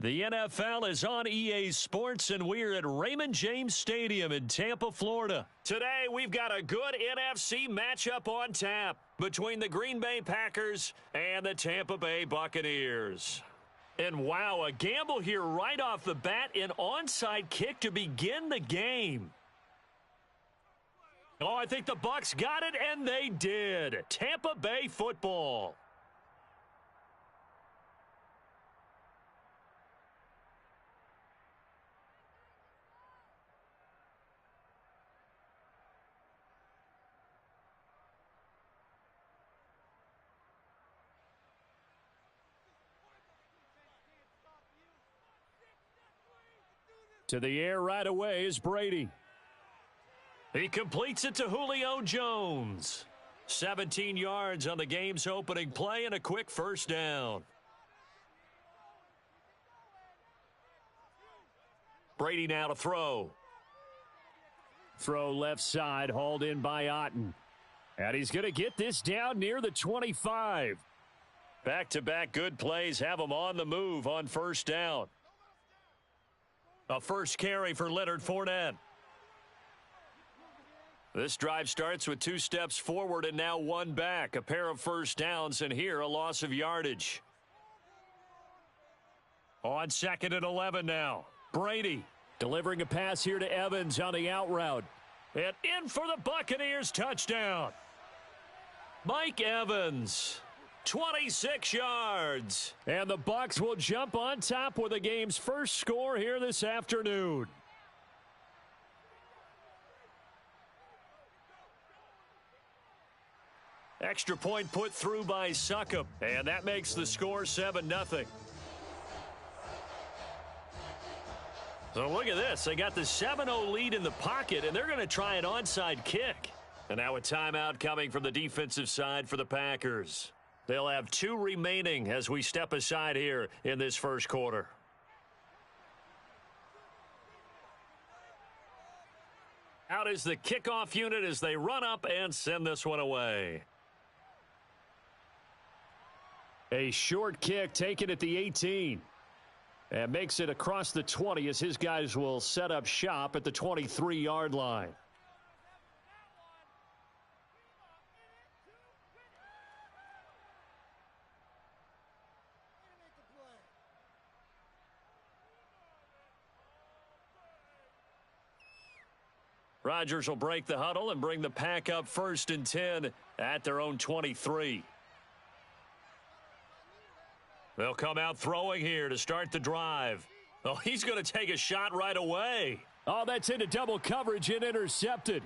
The NFL is on EA Sports, and we're at Raymond James Stadium in Tampa, Florida. Today, we've got a good NFC matchup on tap between the Green Bay Packers and the Tampa Bay Buccaneers. And wow, a gamble here right off the bat, an onside kick to begin the game. Oh, I think the Bucs got it, and they did. Tampa Bay football. To the air right away is Brady. He completes it to Julio Jones. 17 yards on the game's opening play and a quick first down. Brady now to throw. Throw left side, hauled in by Otten. And he's going to get this down near the 25. Back-to-back good plays have him on the move on first down. A first carry for Leonard Fournette. This drive starts with 2 steps forward and now 1 back. A pair of first downs, and here a loss of yardage. On 2nd and 11 now. Brady delivering a pass here to Evans on the out route. And in for the Buccaneers touchdown. Mike Evans. 26 yards. And the Bucs will jump on top with the game's first score here this afternoon. Extra point put through by Succop, and that makes the score 7-0. So look at this. They got the 7-0 lead in the pocket, and they're going to try an onside kick. And now a timeout coming from the defensive side for the Packers. They'll have 2 remaining as we step aside here in this first quarter. Out is the kickoff unit as they run up and send this one away. A short kick taken at the 18. And makes it across the 20 as his guys will set up shop at the 23-yard line. Rodgers will break the huddle and bring the Pack up 1st and 10 at their own 23. They'll come out throwing here to start the drive. Oh, he's going to take a shot right away. Oh, that's into double coverage and intercepted.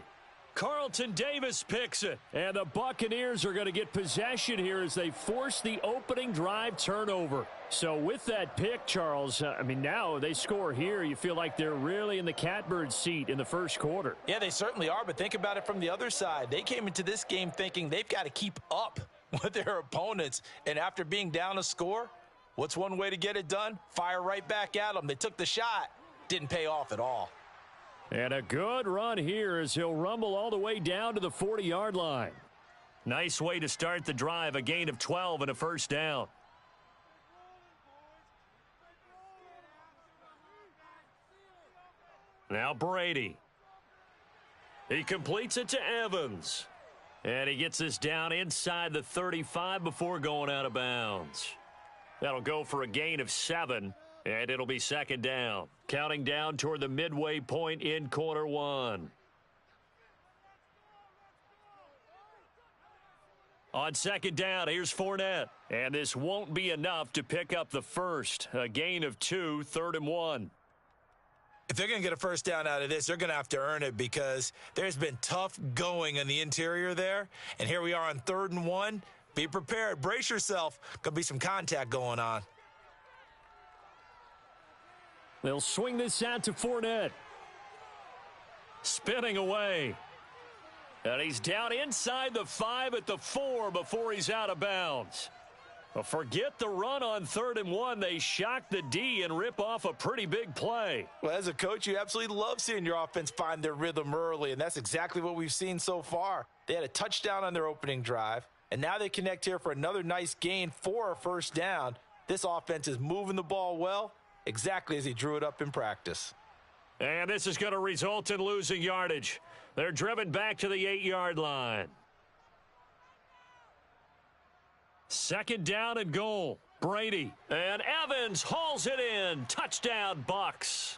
Carlton Davis picks it. And the Buccaneers are going to get possession here as they force the opening drive turnover. So with that pick, Charles, now they score here. You feel like they're really in the catbird seat in the first quarter. Yeah, they certainly are, but think about it from the other side. They came into this game thinking they've got to keep up with their opponents. And after being down a score, what's one way to get it done? Fire right back at them. They took the shot. Didn't pay off at all. And a good run here as he'll rumble all the way down to the 40-yard line. Nice way to start the drive, a gain of 12 and a first down. Now Brady. He completes it to Evans. And he gets this down inside the 35 before going out of bounds. That'll go for a gain of 7. And it'll be 2nd down. Counting down toward the midway point in quarter 1. On 2nd down, here's Fournette. And this won't be enough to pick up the first. A gain of 2, 3rd and 1. If they're going to get a first down out of this, they're going to have to earn it because there's been tough going in the interior there. And here we are on 3rd and 1. Be prepared. Brace yourself. Could be some contact going on. They'll swing this out to Fournette. Spinning away. And he's down inside the 5 at the 4 before he's out of bounds. Well, forget the run on 3rd and 1. They shock the D and rip off a pretty big play. Well, as a coach, you absolutely love seeing your offense find their rhythm early, and that's exactly what we've seen so far. They had a touchdown on their opening drive, and now they connect here for another nice gain for a first down. This offense is moving the ball well, exactly as he drew it up in practice. And this is going to result in losing yardage. They're driven back to the 8-yard line. Second down and goal. Brady. And Evans hauls it in. Touchdown, Bucs.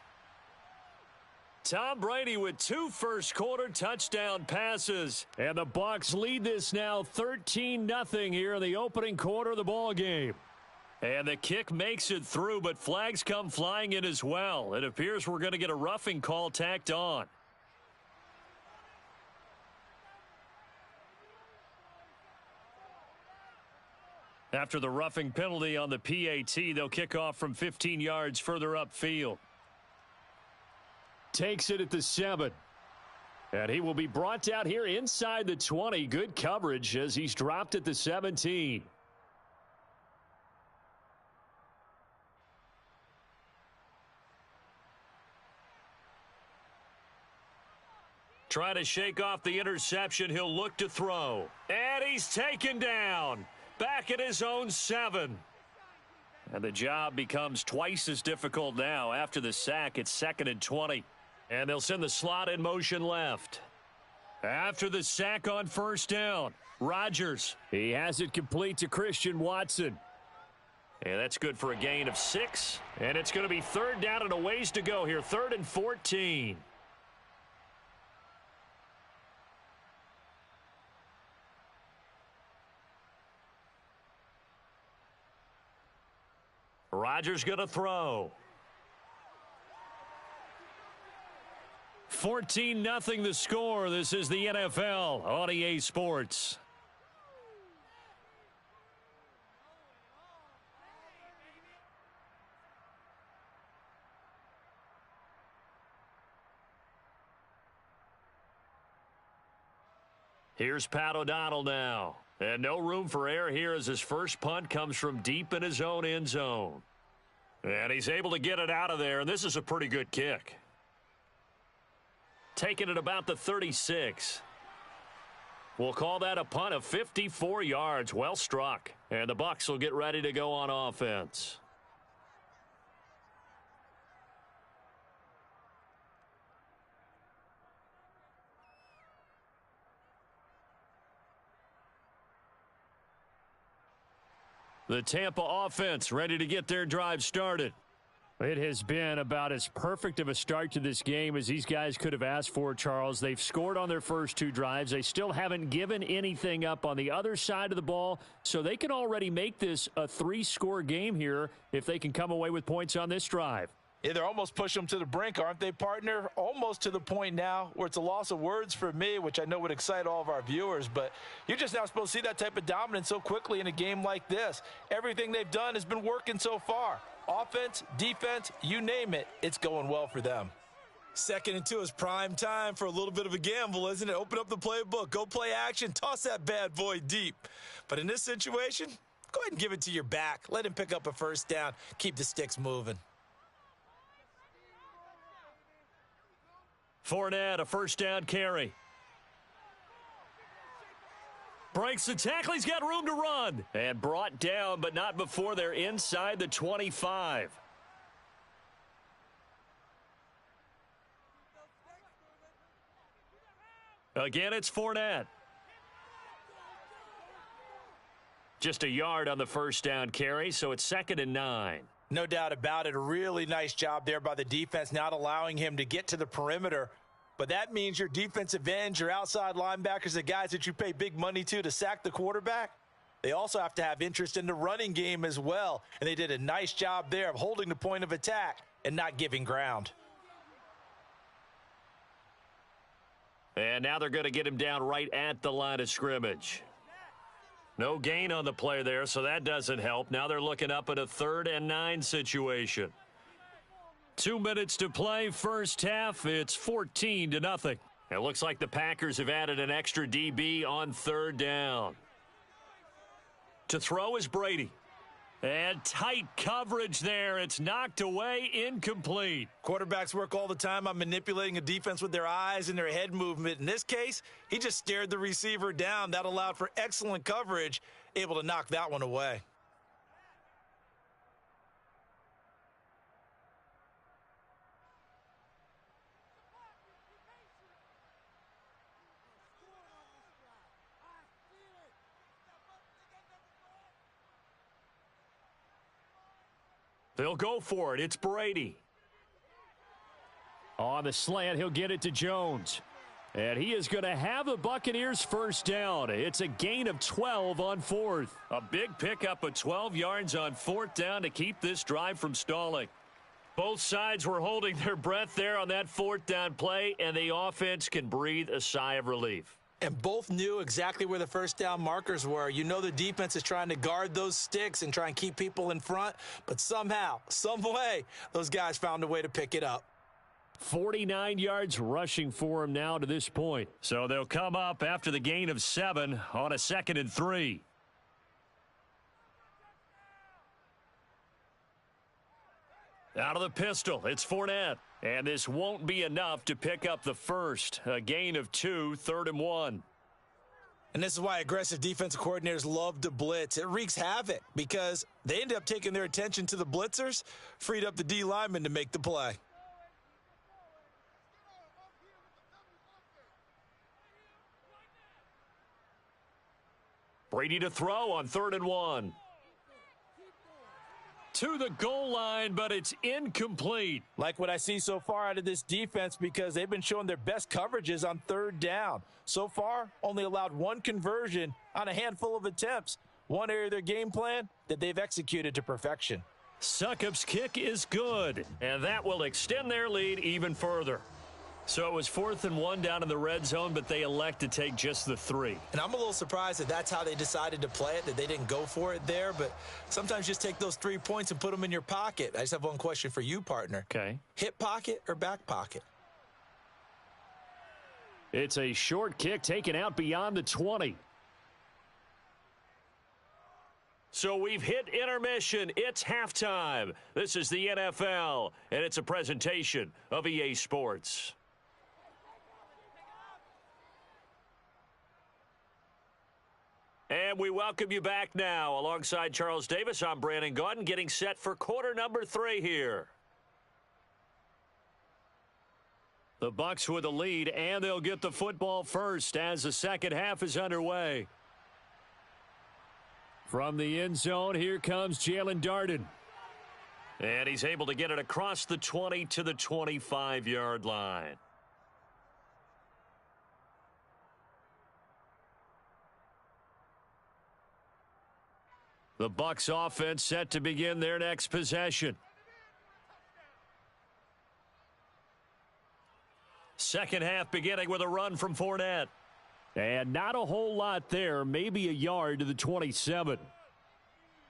Tom Brady with 2 first-quarter touchdown passes. And the Bucs lead this now 13-0 here in the opening quarter of the ball game. And the kick makes it through, but flags come flying in as well. It appears we're going to get a roughing call tacked on. After the roughing penalty on the PAT, they'll kick off from 15 yards further upfield. Takes it at the 7. And he will be brought out here inside the 20. Good coverage as he's dropped at the 17. Trying to shake off the interception. He'll look to throw. And he's taken down. Back at his own 7. And the job becomes twice as difficult now. After the sack, it's 2nd and 20. And they'll send the slot in motion left. After the sack on first down, Rodgers. He has it complete to Christian Watson. And that's good for a gain of 6. And it's going to be 3rd down and a ways to go here. 3rd and 14. Rodgers going to throw. 14-0 the score. This is the NFL on EA Sports. Here's Pat O'Donnell now. And no room for error here as his first punt comes from deep in his own end zone. And he's able to get it out of there, and this is a pretty good kick. Taking it about the 36. We'll call that a punt of 54 yards. Well struck. And the Bucs will get ready to go on offense. The Tampa offense ready to get their drive started. It has been about as perfect of a start to this game as these guys could have asked for, Charles. They've scored on their first 2 drives. They still haven't given anything up on the other side of the ball, so they can already make this a 3-score game here if they can come away with points on this drive. Yeah, they're almost pushing them to the brink, aren't they, partner? Almost to the point now where it's a loss of words for me, which I know would excite all of our viewers, but you're just now supposed to see that type of dominance so quickly in a game like this. Everything they've done has been working so far. Offense, defense, you name it, it's going well for them. 2nd and 2 is prime time for a little bit of a gamble, isn't it? Open up the playbook, go play action, toss that bad boy deep. But in this situation, go ahead and give it to your back. Let him pick up a first down, keep the sticks moving. Fournette, a first down carry. Breaks the tackle. He's got room to run. And brought down, but not before they're inside the 25. Again, it's Fournette. Just a yard on the first down carry, so it's 2nd and 9. No doubt about it. A really nice job there by the defense, not allowing him to get to the perimeter. But that means your defensive ends, your outside linebackers, the guys that you pay big money to sack the quarterback, they also have to have interest in the running game as well. And they did a nice job there of holding the point of attack and not giving ground. And now they're going to get him down right at the line of scrimmage. No gain on the play there, so that doesn't help. Now they're looking up at a 3rd and 9 situation. 2 minutes to play, first half. It's 14-0. It looks like the Packers have added an extra DB on 3rd down. To throw is Brady. And tight coverage there. It's knocked away, incomplete. Quarterbacks work all the time on manipulating a defense with their eyes and their head movement. In this case, he just stared the receiver down. That allowed for excellent coverage, able to knock that one away. They'll go for it. It's Brady. On the slant, he'll get it to Jones. And he is going to have the Buccaneers first down. It's a gain of 12 on fourth. A big pickup of 12 yards on fourth down to keep this drive from stalling. Both sides were holding their breath there on that fourth down play, and the offense can breathe a sigh of relief. And both knew exactly where the first down markers were. You know the defense is trying to guard those sticks and try and keep people in front, but somehow, some way, those guys found a way to pick it up. 49 yards rushing for him now to this point. So they'll come up after the gain of 7 on a 2nd and 3. Out of the pistol, it's Fournette. And this won't be enough to pick up the first. A gain of 2, 3rd and 1. And this is why aggressive defensive coordinators love to blitz. It wreaks havoc because they end up taking their attention to the blitzers, freed up the D lineman to make the play. Brady to throw on 3rd and 1. To the goal line, but it's incomplete. Like what I see so far out of this defense because they've been showing their best coverages on 3rd down. So far, only allowed 1 conversion on a handful of attempts. One area of their game plan that they've executed to perfection. Succop's kick is good, and that will extend their lead even further. So it was 4th and 1 down in the red zone, but they elect to take just the 3. And I'm a little surprised that that's how they decided to play it, that they didn't go for it there. But sometimes just take those 3 points and put them in your pocket. I just have one question for you, partner. Okay. Hip pocket or back pocket? It's a short kick taken out beyond the 20. So we've hit intermission. It's halftime. This is the NFL, and it's a presentation of EA Sports. And we welcome you back now. Alongside Charles Davis, I'm Brandon Gaudin, getting set for quarter number 3 here. The Bucs with the lead, and they'll get the football first as the second half is underway. From the end zone, here comes Jalen Darden. And he's able to get it across the 20 to the 25-yard line. The Bucs offense set to begin their next possession. Second half beginning with a run from Fournette. And not a whole lot there, maybe a yard to the 27.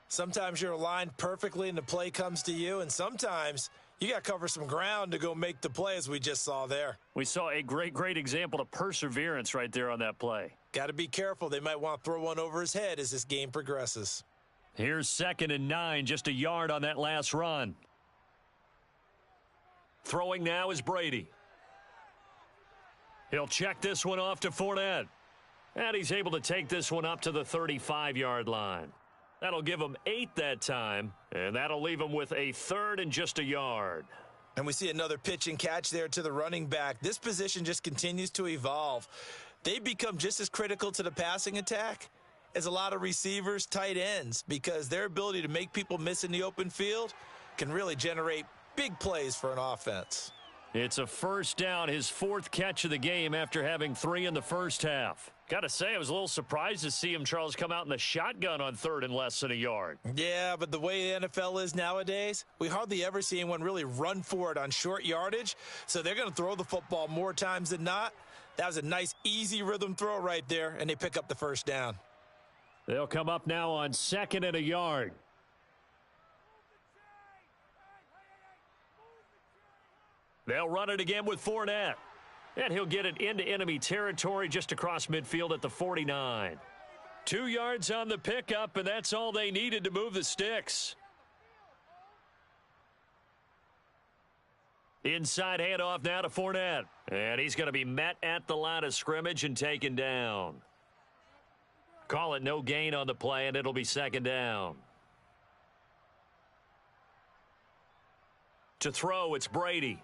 Sometimes you're aligned perfectly and the play comes to you, and sometimes you got to cover some ground to go make the play, as we just saw there. We saw a great example of perseverance right there on that play. Got to be careful. They might want to throw one over his head as this game progresses. Here's 2nd and 9, just a yard on that last run. Throwing now is Brady. He'll check this one off to Fournette. And he's able to take this one up to the 35-yard line. That'll give him 8 that time, and that'll leave him with a 3rd and just a yard. And we see another pitch and catch there to the running back. This position just continues to evolve. They become just as critical to the passing attack as a lot of receivers, tight ends, because their ability to make people miss in the open field can really generate big plays for an offense. It's a first down, his 4th catch of the game after having 3 in the first half. Got to say, I was a little surprised to see him, Charles, come out in the shotgun on 3rd and less than a yard. Yeah, but the way the NFL is nowadays, we hardly ever see anyone really run for it on short yardage, so they're going to throw the football more times than not. That was a nice, easy rhythm throw right there, and they pick up the first down. They'll come up now on 2nd and a yard. They'll run it again with Fournette. And he'll get it into enemy territory just across midfield at the 49. 2 yards on the pickup, and that's all they needed to move the sticks. Inside handoff now to Fournette. And he's going to be met at the line of scrimmage and taken down. Call it no gain on the play, and it'll be 2nd down. To throw, it's Brady.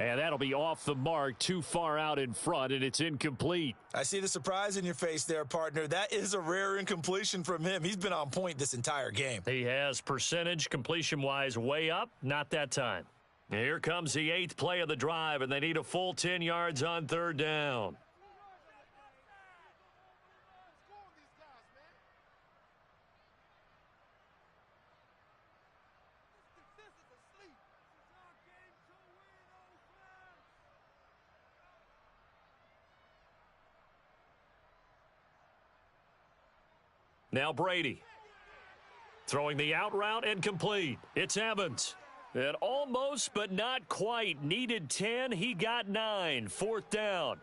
And that'll be off the mark, too far out in front, and it's incomplete. I see the surprise in your face there, partner. That is a rare incompletion from him. He's been on point this entire game. He has percentage completion-wise way up, not that time. Here comes the 8th play of the drive, and they need a full 10 yards on 3rd down. Now Brady. Throwing the out route and complete. It's Evans. And almost but not quite. Needed 10. He got 9. 4th down.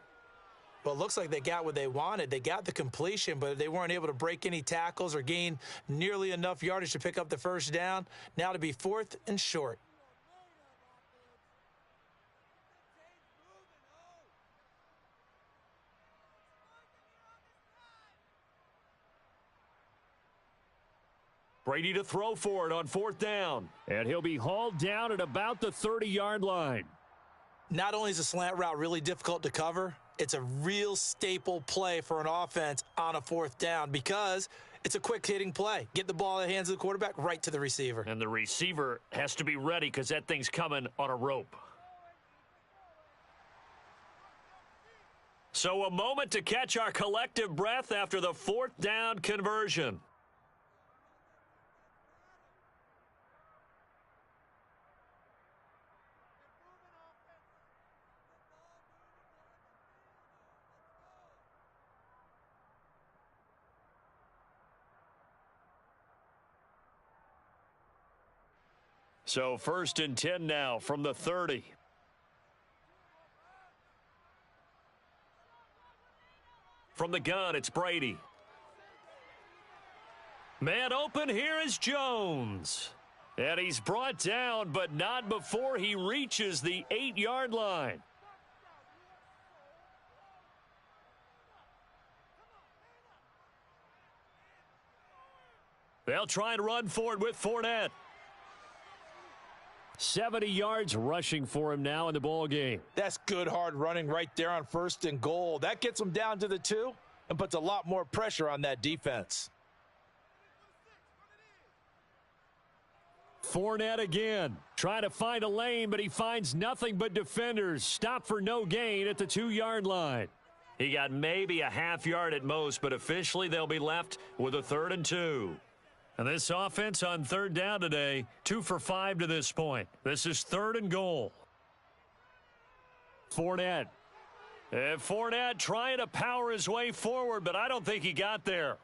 Well, it looks like they got what they wanted. They got the completion, but they weren't able to break any tackles or gain nearly enough yardage to pick up the 1st down. Now to be 4th and short. Brady to throw for it on 4th down. And he'll be hauled down at about the 30-yard line. Not only is a slant route really difficult to cover, it's a real staple play for an offense on a 4th down because it's a quick-hitting play. Get the ball in the hands of the quarterback right to the receiver. And the receiver has to be ready because that thing's coming on a rope. So a moment to catch our collective breath after the 4th down conversion. So 1st and 10 now from the 30. From the gun, it's Brady. Man open, here is Jones. And he's brought down, but not before he reaches the 8-yard line. They'll try and run forward with Fournette. 70 yards rushing for him now in the ball game. That's good hard running right there on 1st and goal. That gets them down to the 2 and puts a lot more pressure on that defense. Fournette again. Trying to find a lane, but he finds nothing but defenders. Stop for no gain at the 2-yard line. He got maybe a half yard at most, but officially they'll be left with a 3rd and 2. And this offense on 3rd down today, 2 for 5 to this point. This is 3rd and goal. Fournette. And Fournette trying to power his way forward, but I don't think he got there.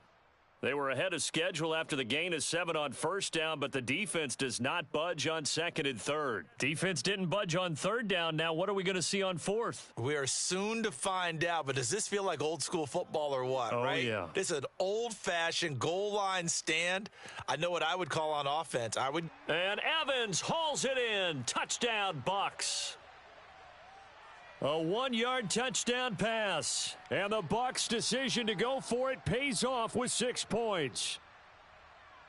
They were ahead of schedule after the gain of 7 on 1st down, but the defense does not budge on 2nd and 3rd. Defense didn't budge on 3rd down. Now what are we going to see on 4th? We are soon to find out, but does this feel like old school football or what, right? Yeah. This is an old-fashioned goal line stand. I know what I would call on offense. And Evans hauls it in. Touchdown, Bucs. A 1-yard touchdown pass. And the Bucs' decision to go for it pays off with 6 points.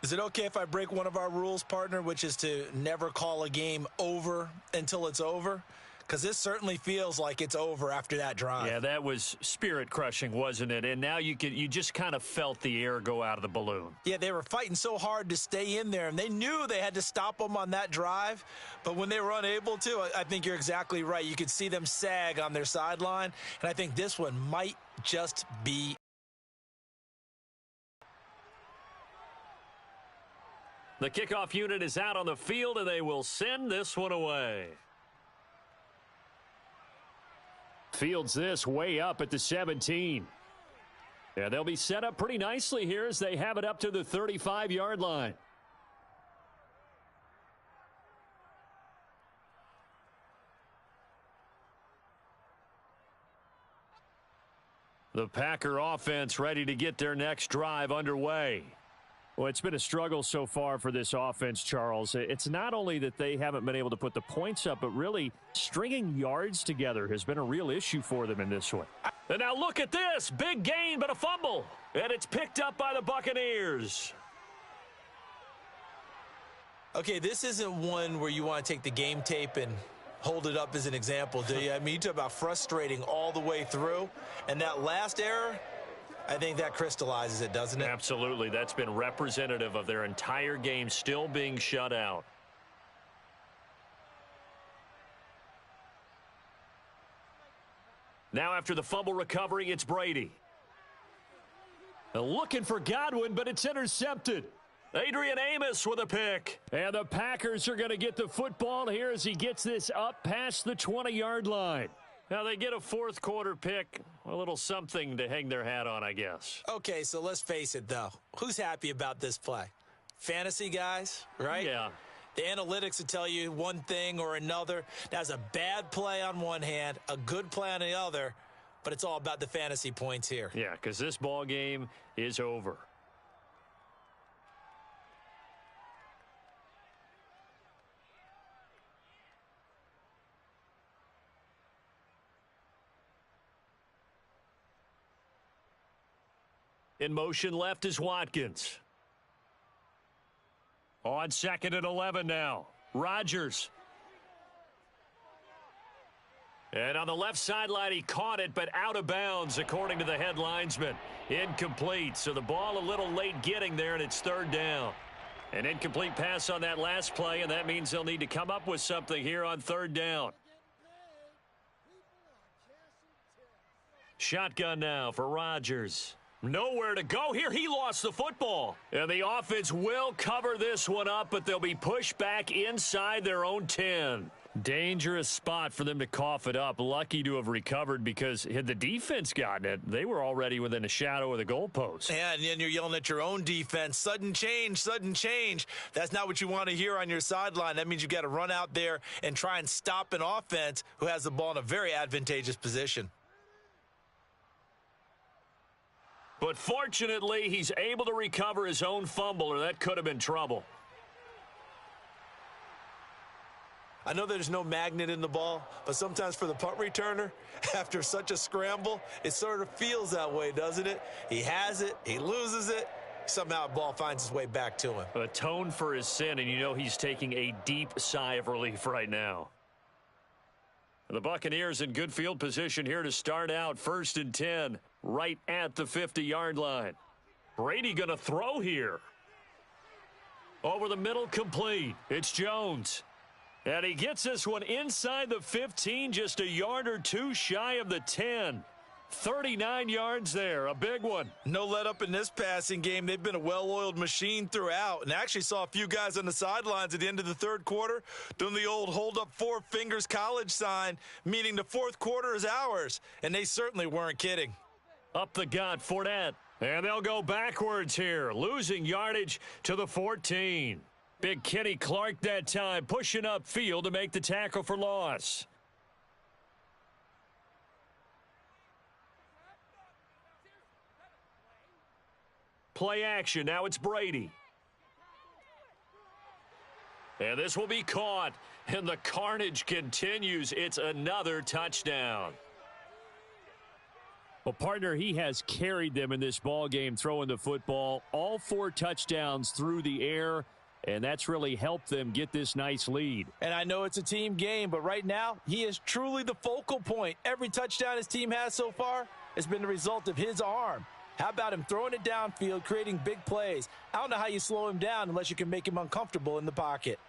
Is it okay if I break one of our rules, partner, which is to never call a game over until it's over? Because this certainly feels like it's over after that drive. Yeah, that was spirit-crushing, wasn't it? And now you just kind of felt the air go out of the balloon. Yeah, they were fighting so hard to stay in there, and they knew they had to stop them on that drive. But when they were unable to, I think you're exactly right. You could see them sag on their sideline, and I think this one might just be. The kickoff unit is out on the field, and they will send this one away. Fields this way up at the 17. Yeah, they'll be set up pretty nicely here as they have it up to the 35-yard line. The Packer offense ready to get their next drive underway. Well, it's been a struggle so far for this offense, Charles. It's not only that they haven't been able to put the points up, but really stringing yards together has been a real issue for them in this one. And now look at this. Big gain, but a fumble. And it's picked up by the Buccaneers. Okay, this isn't one where you want to take the game tape and hold it up as an example, do you? I mean, you talk about frustrating all the way through. And that last error, I think that crystallizes it, doesn't it? Absolutely. That's been representative of their entire game still being shut out. Now after the fumble recovery, it's Brady. Looking for Godwin, but it's intercepted. Adrian Amos with a pick. And the Packers are going to get the football here as he gets this up past the 20-yard line. Now they get a fourth quarter pick, a little something to hang their hat on, I guess. Okay, so let's face it, though. Who's happy about this play? Fantasy guys, right? Yeah. The analytics will tell you one thing or another. That's a bad play on one hand, a good play on the other, but it's all about the fantasy points here. Yeah, because this ball game is over. In motion left is Watkins. On 2nd and 11 now. Rodgers. And on the left sideline, he caught it, but out of bounds, according to the head linesman. Incomplete, so the ball a little late getting there, and it's 3rd down. An incomplete pass on that last play, and that means they'll need to come up with something here on 3rd down. Shotgun now for Rodgers. Nowhere to go here. He lost the football. And the offense will cover this one up, but they'll be pushed back inside their own 10. Dangerous spot for them to cough it up. Lucky to have recovered because had the defense gotten it, they were already within a shadow of the goalpost. Yeah, and then you're yelling at your own defense. Sudden change, sudden change. That's not what you want to hear on your sideline. That means you got to run out there and try and stop an offense who has the ball in a very advantageous position. But fortunately, he's able to recover his own fumble, or that could have been trouble. I know there's no magnet in the ball, but sometimes for the punt returner, after such a scramble, it sort of feels that way, doesn't it? He has it, he loses it, somehow the ball finds its way back to him. Atone for his sin, and you know he's taking a deep sigh of relief right now. The Buccaneers in good field position here to start out. 1st and 10, right at the 50-yard line. Brady going to throw here. Over the middle, complete. It's Jones. And he gets this one inside the 15, just a yard or two shy of the 10. 39 yards there, a big one. No let up in this passing game. They've been a well-oiled machine throughout, and actually saw a few guys on the sidelines at the end of the 3rd quarter doing the old hold up 4 fingers college sign, meaning the 4th quarter is ours, and they certainly weren't kidding. Up the gut, Fournette, and they'll go backwards here, losing yardage to the 14. Big Kenny Clark that time, pushing upfield to make the tackle for loss. Play action. Now it's Brady. And this will be caught. And the carnage continues. It's another touchdown. Well, partner, he has carried them in this ball game throwing the football. All 4 touchdowns through the air. And that's really helped them get this nice lead. And I know it's a team game, but right now, he is truly the focal point. Every touchdown his team has so far has been the result of his arm. How about him throwing it downfield, creating big plays? I don't know how you slow him down unless you can make him uncomfortable in the pocket.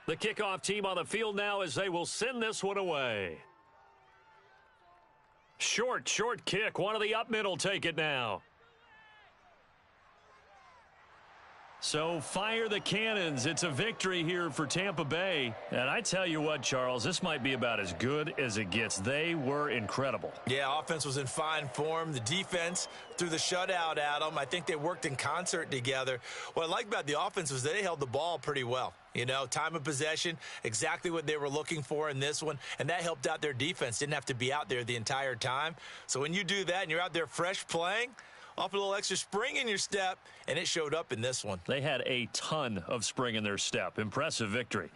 The kickoff team on the field now as they will send this one away. Short kick. One of the up middle take it now. So fire the cannons. It's a victory here for Tampa Bay. And I tell you what, Charles, this might be about as good as it gets. They were incredible. Yeah, offense was in fine form. The defense threw the shutout at them. I think they worked in concert together. What I like about the offense was they held the ball pretty well. You know, time of possession, exactly what they were looking for in this one. And that helped out their defense. Didn't have to be out there the entire time. So when you do that and you're out there fresh playing, off a little extra spring in your step, and it showed up in this one. They had a ton of spring in their step. Impressive victory.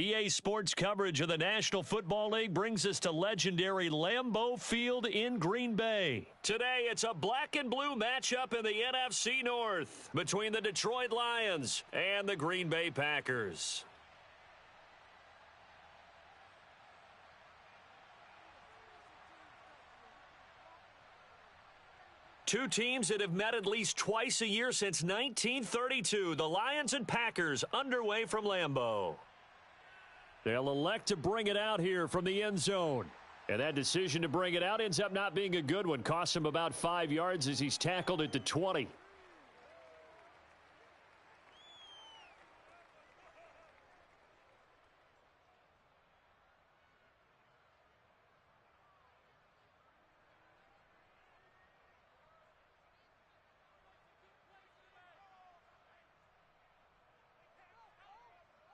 EA Sports coverage of the National Football League brings us to legendary Lambeau Field in Green Bay. Today, it's a black and blue matchup in the NFC North between the Detroit Lions and the Green Bay Packers. Two teams that have met at least twice a year since 1932. The Lions and Packers underway from Lambeau. They'll elect to bring it out here from the end zone. And that decision to bring it out ends up not being a good one. Costs him about 5 yards as he's tackled at the 20.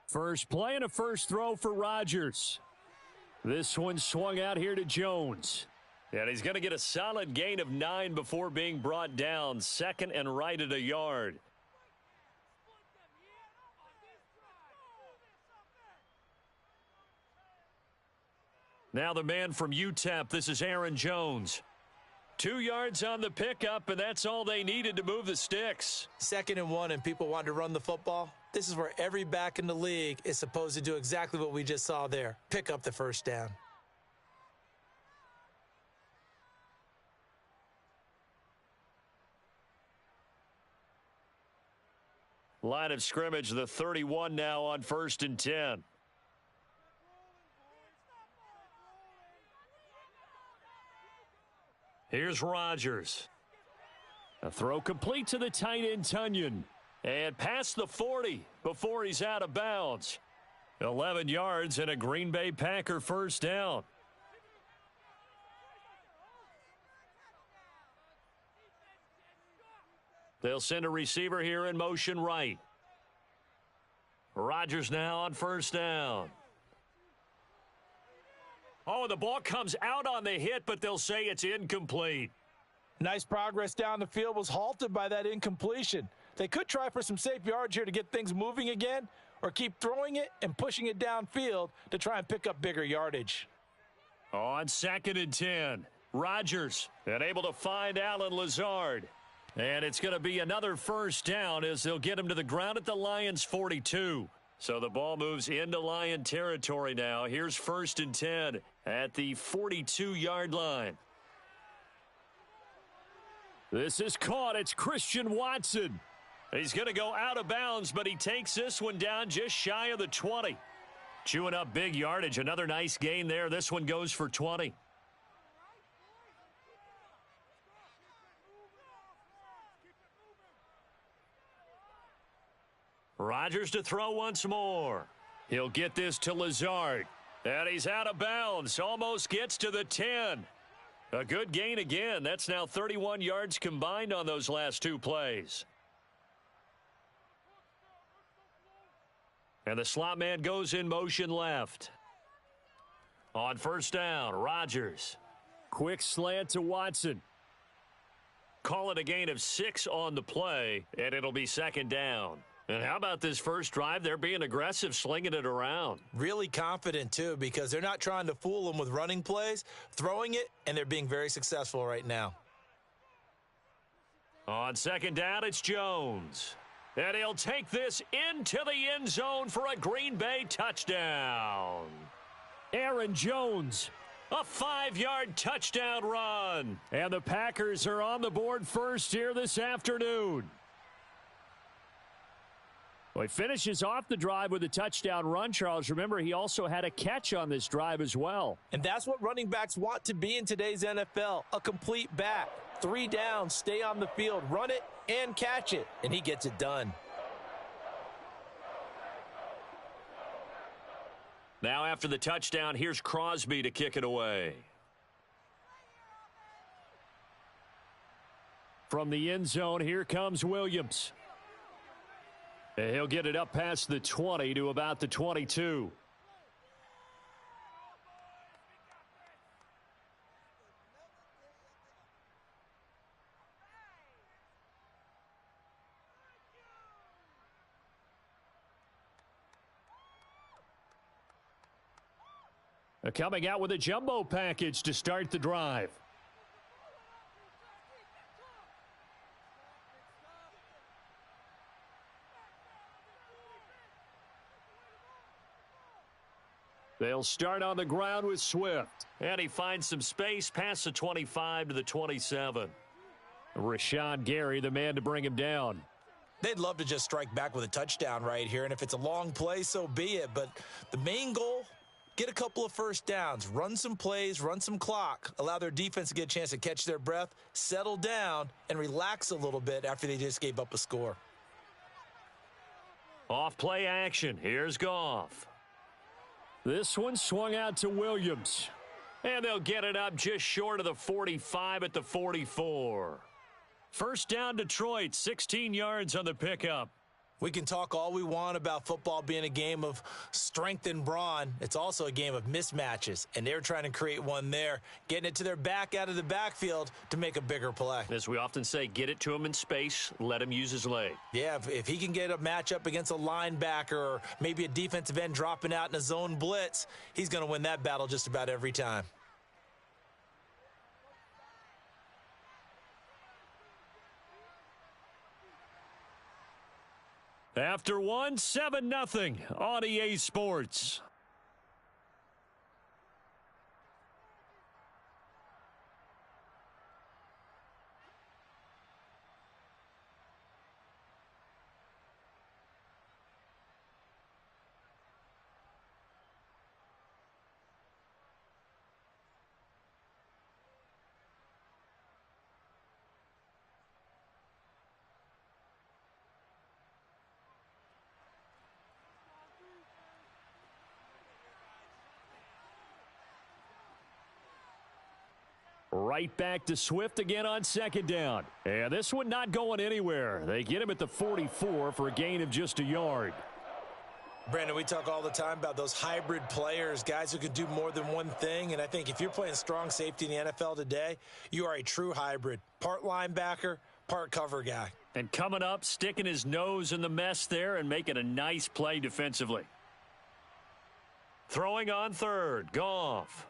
First play and a first throw for Rodgers. This one swung out here to Jones. And he's going to get a solid gain of 9 before being brought down. Second and right at a yard. Now the man from UTEP, this is Aaron Jones. 2 yards on the pickup, and that's all they needed to move the sticks. 2nd and 1, and people want to run the football. This is where every back in the league is supposed to do exactly what we just saw there. Pick up the first down. Line of scrimmage, the 31 now on 1st and 10. Here's Rodgers. A throw complete to the tight end, Tunyon. And past the 40 before he's out of bounds. 11 yards and a Green Bay Packer first down. They'll send a receiver here in motion right. Rodgers now on first down. Oh, the ball comes out on the hit, but they'll say it's incomplete. Nice progress down the field was halted by that incompletion. They could try for some safe yards here to get things moving again, or keep throwing it and pushing it downfield to try and pick up bigger yardage. On 2nd and 10, Rodgers unable to find Allen Lazard. And it's going to be another first down as they'll get him to the ground at the Lions' 42. So the ball moves into Lion territory now. Here's 1st and 10 at the 42-yard line. This is caught. It's Christian Watson. He's going to go out of bounds, but he takes this one down just shy of the 20. Chewing up big yardage. Another nice gain there. This one goes for 20. Rodgers to throw once more. He'll get this to Lazard. And he's out of bounds. Almost gets to the 10. A good gain again. That's now 31 yards combined on those last 2 plays. And the slot man goes in motion left. On first down, Rodgers. Quick slant to Watson. Call it a gain of 6 on the play, and it'll be 2nd down. And how about this first drive? They're being aggressive, slinging it around. Really confident, too, because they're not trying to fool them with running plays, throwing it, and they're being very successful right now. On 2nd down, it's Jones. And he'll take this into the end zone for a Green Bay touchdown. Aaron Jones, a 5-yard touchdown run. And the Packers are on the board first here this afternoon. Well, he finishes off the drive with a touchdown run, Charles. Remember, he also had a catch on this drive as well. And that's what running backs want to be in today's NFL, a complete back. 3 downs, stay on the field, run it, and catch it. And he gets it done. Now after the touchdown, here's Crosby to kick it away. From the end zone, here comes Williams. And he'll get it up past the 20 to about the 22. Coming out with a jumbo package to start the drive. They'll start on the ground with Swift. And he finds some space past the 25 to the 27. Rashawn Gary, the man to bring him down. They'd love to just strike back with a touchdown right here, and if it's a long play, so be it. But the main goal, get a couple of first downs, run some plays, run some clock, allow their defense to get a chance to catch their breath, settle down, and relax a little bit after they just gave up a score. Off play action. Here's Goff. This one swung out to Williams. And they'll get it up just short of the 45 at the 44. First down, Detroit, 16 yards on the pickup. We can talk all we want about football being a game of strength and brawn. It's also a game of mismatches, and they're trying to create one there, getting it to their back out of the backfield to make a bigger play. As we often say, get it to him in space, let him use his leg. Yeah, if he can get a matchup against a linebacker or maybe a defensive end dropping out in a zone blitz, he's going to win that battle just about every time. After one, 7-0 on EA Sports. Right back to Swift again on second down. And this one not going anywhere. They get him at the 44 for a gain of just a yard. Brandon, we talk all the time about those hybrid players, guys who can do more than one thing. And I think if you're playing strong safety in the NFL today, you are a true hybrid. Part linebacker, part cover guy. And coming up, sticking his nose in the mess there and making a nice play defensively. Throwing on third, Goff.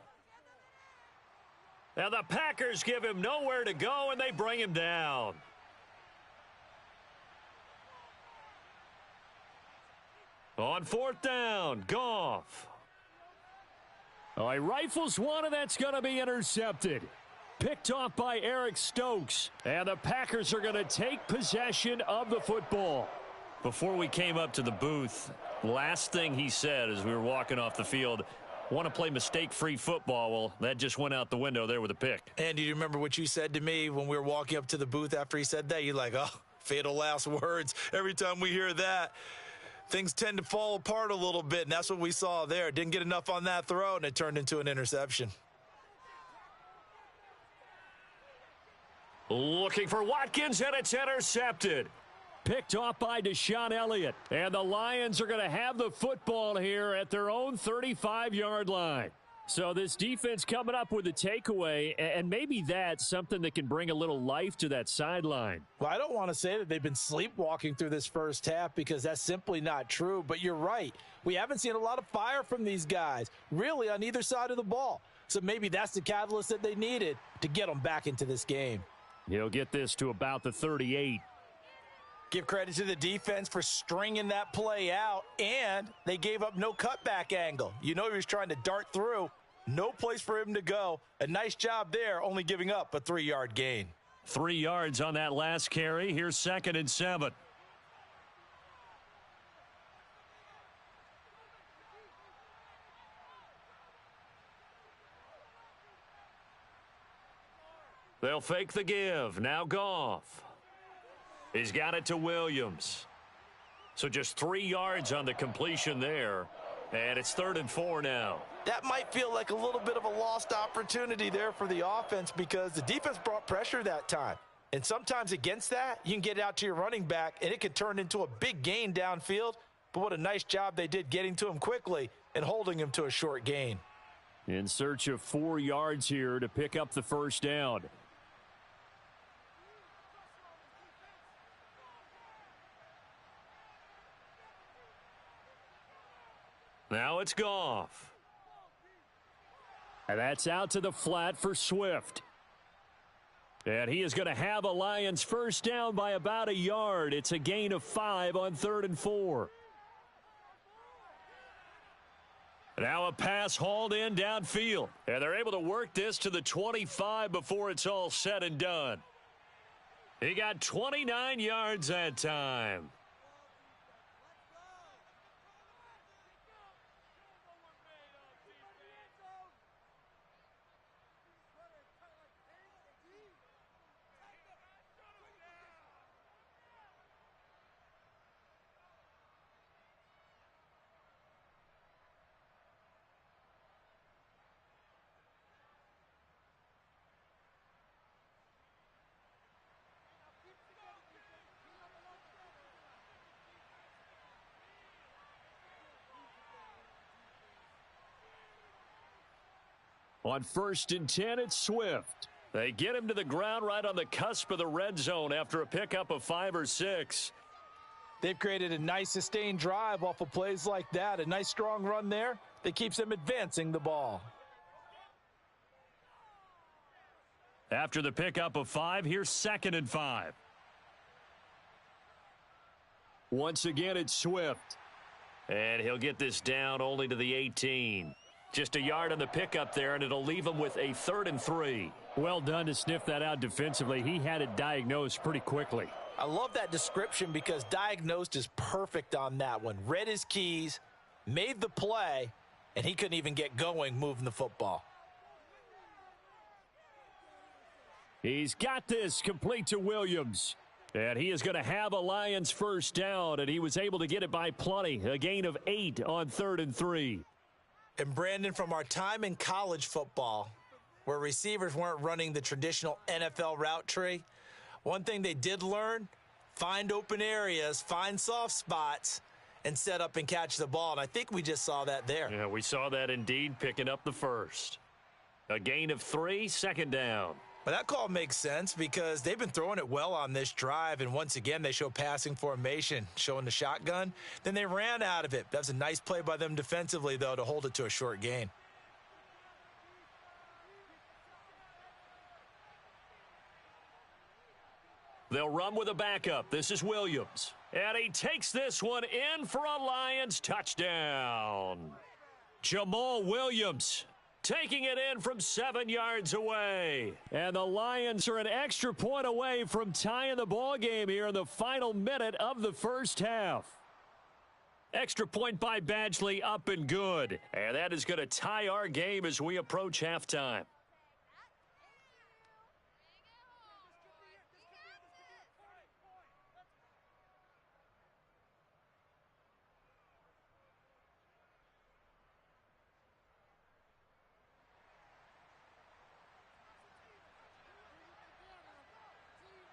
Now the Packers give him nowhere to go, and they bring him down. On fourth down, Goff. Oh, he rifles one, and that's going to be intercepted. Picked off by Eric Stokes. And the Packers are going to take possession of the football. Before we came up to the booth, last thing he said as we were walking off the field, want to play mistake-free football. Well, that just went out the window there with a pick. And do you remember what you said to me when we were walking up to the booth after he said that? You're like, oh, fatal last words. Every time we hear that, things tend to fall apart a little bit, and that's what we saw there. Didn't get enough on that throw, and it turned into an interception. Looking for Watkins, and it's intercepted. Picked off by Deshaun Elliott. And the Lions are going to have the football here at their own 35-yard line. So this defense coming up with a takeaway, and maybe that's something that can bring a little life to that sideline. Well, I don't want to say that they've been sleepwalking through this first half because that's simply not true. But you're right. We haven't seen a lot of fire from these guys, really, on either side of the ball. So maybe that's the catalyst that they needed to get them back into this game. He'll get this to about the 38. Give credit to the defense for stringing that play out, and they gave up no cutback angle. You know he was trying to dart through. No place for him to go. A nice job there, only giving up a 3-yard gain. 3 yards on that last carry. Here's 2nd and 7. They'll fake the give. Now Goff. He's got it to Williams. So just 3 yards on the completion there. And it's 3rd and 4 now. That might feel like a little bit of a lost opportunity there for the offense because the defense brought pressure that time. And sometimes against that, you can get it out to your running back, and it could turn into a big gain downfield. But what a nice job they did getting to him quickly and holding him to a short gain. In search of 4 yards here to pick up the first down. Now it's Goff. And that's out to the flat for Swift. And he is going to have a Lions first down by about a yard. It's a gain of 5 on 3rd and 4. Now a pass hauled in downfield. And they're able to work this to the 25 before it's all said and done. He got 29 yards that time. On 1st and 10, it's Swift. They get him to the ground right on the cusp of the red zone after a pickup of 5 or 6. They've created a nice sustained drive off of plays like that. A nice strong run there that keeps them advancing the ball. After the pickup of 5, here's 2nd and 5. Once again, it's Swift. And he'll get this down only to the 18. Just a yard on the pickup there, and it'll leave him with a 3rd and 3. Well done to sniff that out defensively. He had it diagnosed pretty quickly. I love that description because diagnosed is perfect on that one. Read his keys, made the play, and he couldn't even get going moving the football. He's got this complete to Williams. And he is going to have a Lions first down, and he was able to get it by plenty. A gain of 8 on 3rd and 3. And Brandon, from our time in college football, where receivers weren't running the traditional NFL route tree, one thing they did learn, find open areas, find soft spots, and set up and catch the ball. And I think we just saw that there. Yeah, we saw that indeed, picking up the first. A gain of 3, 2nd down. But that call makes sense because they've been throwing it well on this drive, and once again they show passing formation, showing the shotgun. Then they ran out of it. That was a nice play by them defensively, though, to hold it to a short gain. They'll run with a backup. This is Williams. And he takes this one in for a Lions touchdown. Jamal Williams taking it in from 7 yards away. And the Lions are an extra point away from tying the ball game here in the final minute of the first half. Extra point by Badgley, up and good. And that is going to tie our game as we approach halftime.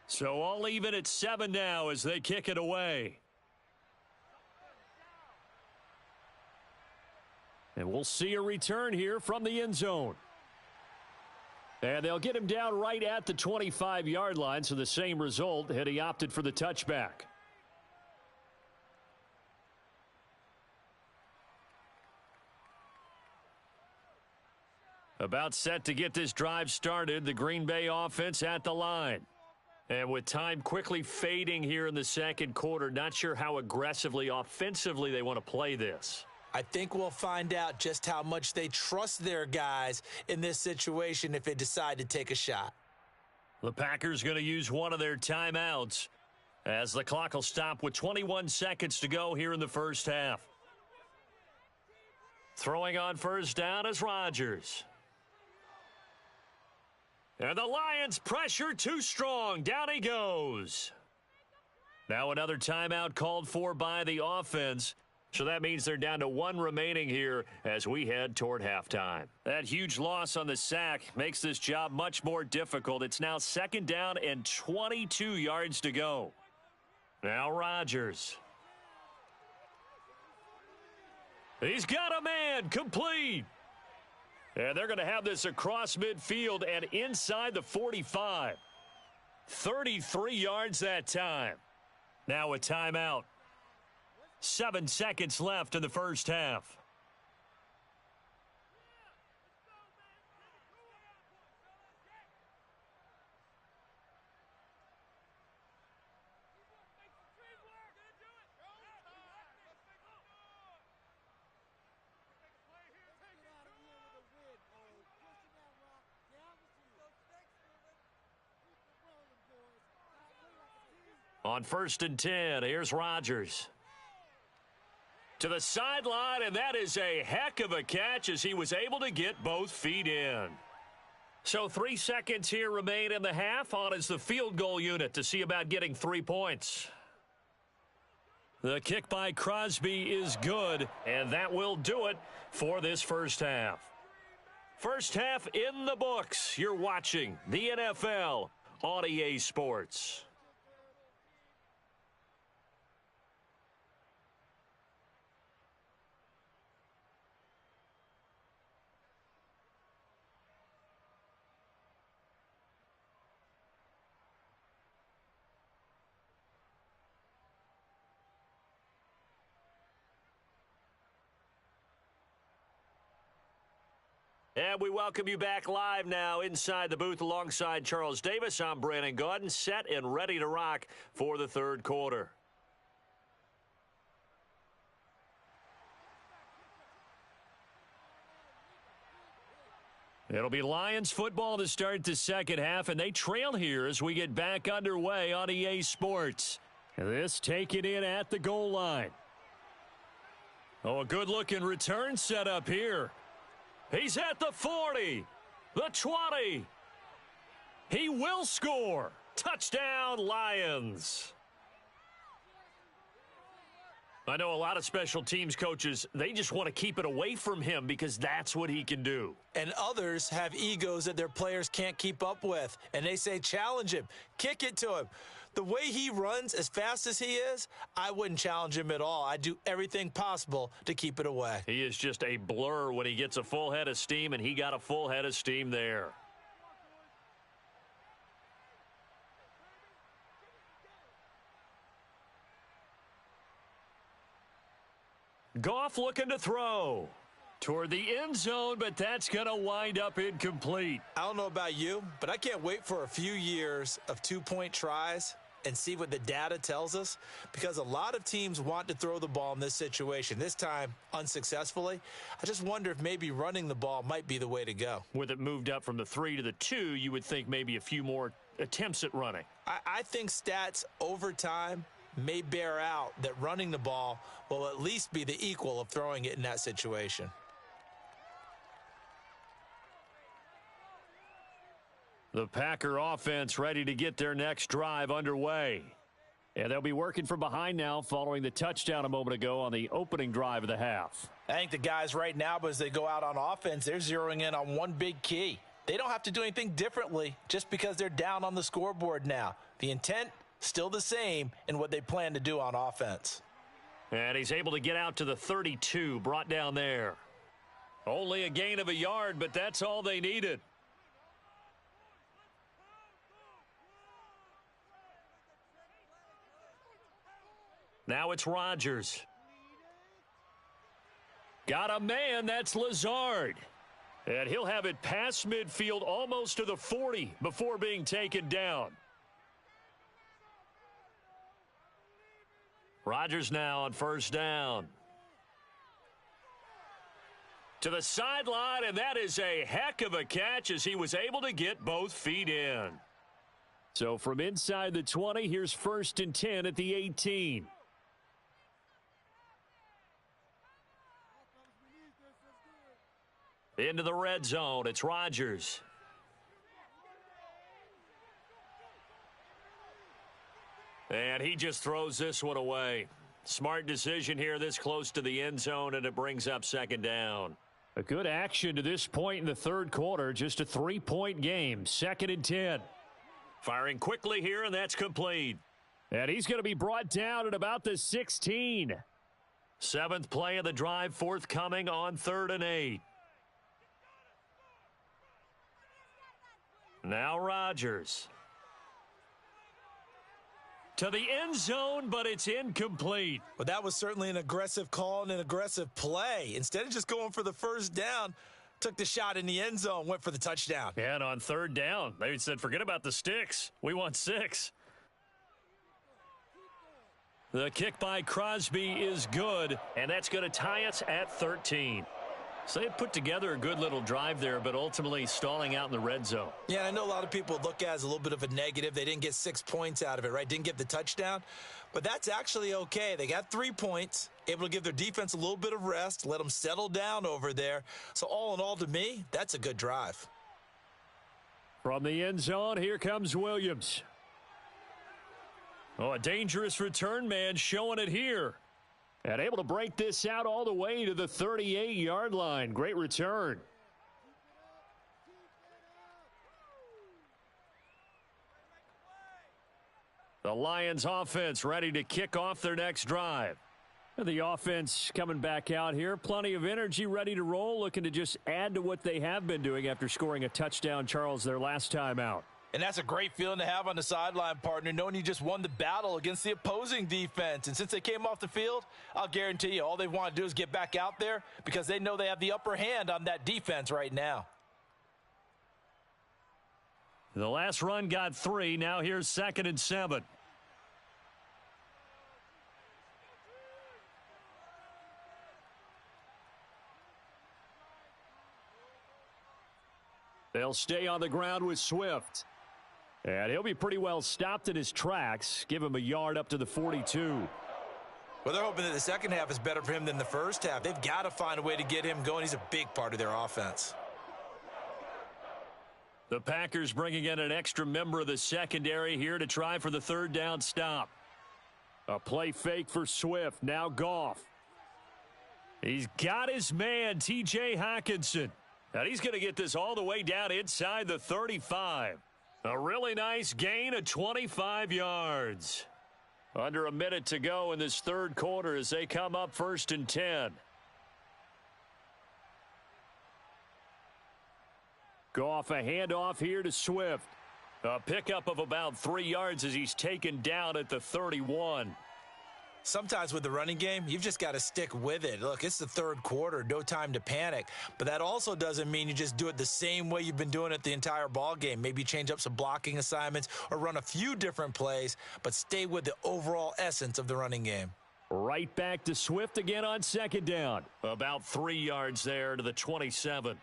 So all even at 7 now as they kick it away. And we'll see a return here from the end zone. And they'll get him down right at the 25-yard line, so the same result had he opted for the touchback. About set to get this drive started, the Green Bay offense at the line. And with time quickly fading here in the second quarter, not sure how aggressively, offensively they want to play this. I think we'll find out just how much they trust their guys in this situation if they decide to take a shot. The Packers going to use one of their timeouts as the clock will stop with 21 seconds to go here in the first half. Throwing on first down is Rodgers. And the Lions pressure too strong. Down he goes. Now another timeout called for by the offense. So that means they're down to 1 remaining here as we head toward halftime. That huge loss on the sack makes this job much more difficult. It's now 2nd down and 22 yards to go. Now Rodgers. He's got a man, complete. And they're going to have this across midfield and inside the 45. 33 yards that time. Now a timeout. 7 seconds left in the first half. On 1st and 10, here's Rodgers. To the sideline, and that is a heck of a catch as he was able to get both feet in. So 3 seconds here remain in the half. On is the field goal unit to see about getting 3 points. The kick by Crosby is good, and that will do it for this first half. First half in the books. You're watching the NFL on EA Sports. And we welcome you back live now inside the booth alongside Charles Davis. I'm Brandon Gaudin, set and ready to rock for the third quarter. It'll be Lions football to start the second half, and they trail here as we get back underway on EA Sports. This taken in at the goal line. Oh, a good-looking return set up here. He's at the 40, the 20. He will score. Touchdown, Lions. I know a lot of special teams coaches, they just want to keep it away from him because that's what he can do. And others have egos that their players can't keep up with. And they say, challenge him, kick it to him. The way he runs as fast as he is, I wouldn't challenge him at all. I'd do everything possible to keep it away. He is just a blur when he gets a full head of steam, and he got a full head of steam there. Goff looking to throw toward the end zone, but that's going to wind up incomplete. I don't know about you, but I can't wait for a few years of two-point tries and see what the data tells us, because a lot of teams want to throw the ball in this situation, this time unsuccessfully. I just wonder if maybe running the ball might be the way to go. With it moved up from the 3 to the 2, you would think maybe a few more attempts at running. I think stats over time may bear out that running the ball will at least be the equal of throwing it in that situation. The Packer offense ready to get their next drive underway. And they'll be working from behind now following the touchdown a moment ago on the opening drive of the half. I think the guys right now, as they go out on offense, they're zeroing in on one big key. They don't have to do anything differently just because they're down on the scoreboard now. The intent, still the same in what they plan to do on offense. And he's able to get out to the 32, brought down there. Only a gain of a yard, but that's all they needed. Now it's Rodgers. Got a man, that's Lazard. And he'll have it past midfield almost to the 40 before being taken down. Rodgers now on first down. To the sideline, and that is a heck of a catch as he was able to get both feet in. So from inside the 20, here's 1st and 10 at the 18. Into the red zone, it's Rodgers. And he just throws this one away. Smart decision here this close to the end zone, and it brings up second down. A good action to this point in the third quarter, just a 3-point game, 2nd and 10. Firing quickly here, and that's complete. And he's going to be brought down at about the 16. 7th play of the drive forthcoming on 3rd and 8. Now Rodgers. To the end zone, but it's incomplete. Well, that was certainly an aggressive call and an aggressive play. Instead of just going for the first down, took the shot in the end zone, went for the touchdown. And on 3rd down, they said, forget about the sticks. We want 6. The kick by Crosby is good, and that's going to tie us at 13. So they put together a good little drive there, but ultimately stalling out in the red zone. Yeah, I know a lot of people look at it as a little bit of a negative. They didn't get 6 points out of it, right? Didn't get the touchdown. But that's actually okay. They got 3 points, able to give their defense a little bit of rest, let them settle down over there. So all in all, to me, that's a good drive. From the end zone, here comes Williams. Oh, a dangerous return man showing it here. And able to break this out all the way to the 38-yard line. Great return. The Lions offense ready to kick off their next drive. The offense coming back out here. Plenty of energy, ready to roll, looking to just add to what they have been doing after scoring a touchdown, Charles, their last time out. And that's a great feeling to have on the sideline, partner, knowing you just won the battle against the opposing defense. And since they came off the field, I'll guarantee you all they want to do is get back out there because they know they have the upper hand on that defense right now. The last run got 3. Now here's 2nd and 7. They'll stay on the ground with Swift. And he'll be pretty well stopped in his tracks. Give him a yard up to the 42. Well, they're hoping that the second half is better for him than the first half. They've got to find a way to get him going. He's a big part of their offense. The Packers bringing in an extra member of the secondary here to try for the 3rd down stop. A play fake for Swift. Now Goff. He's got his man, T.J. Hockenson. And he's going to get this all the way down inside the 35. A really nice gain of 25 yards. Under a minute to go in this 3rd quarter as they come up 1st and 10. Goff, a handoff here to Swift. A pickup of about 3 yards as he's taken down at the 31. Sometimes with the running game, you've just got to stick with it. Look, it's the 3rd quarter, no time to panic. But that also doesn't mean you just do it the same way you've been doing it the entire ball game. Maybe change up some blocking assignments or run a few different plays, but stay with the overall essence of the running game. Right back to Swift again on 2nd down. About 3 yards there to the 27.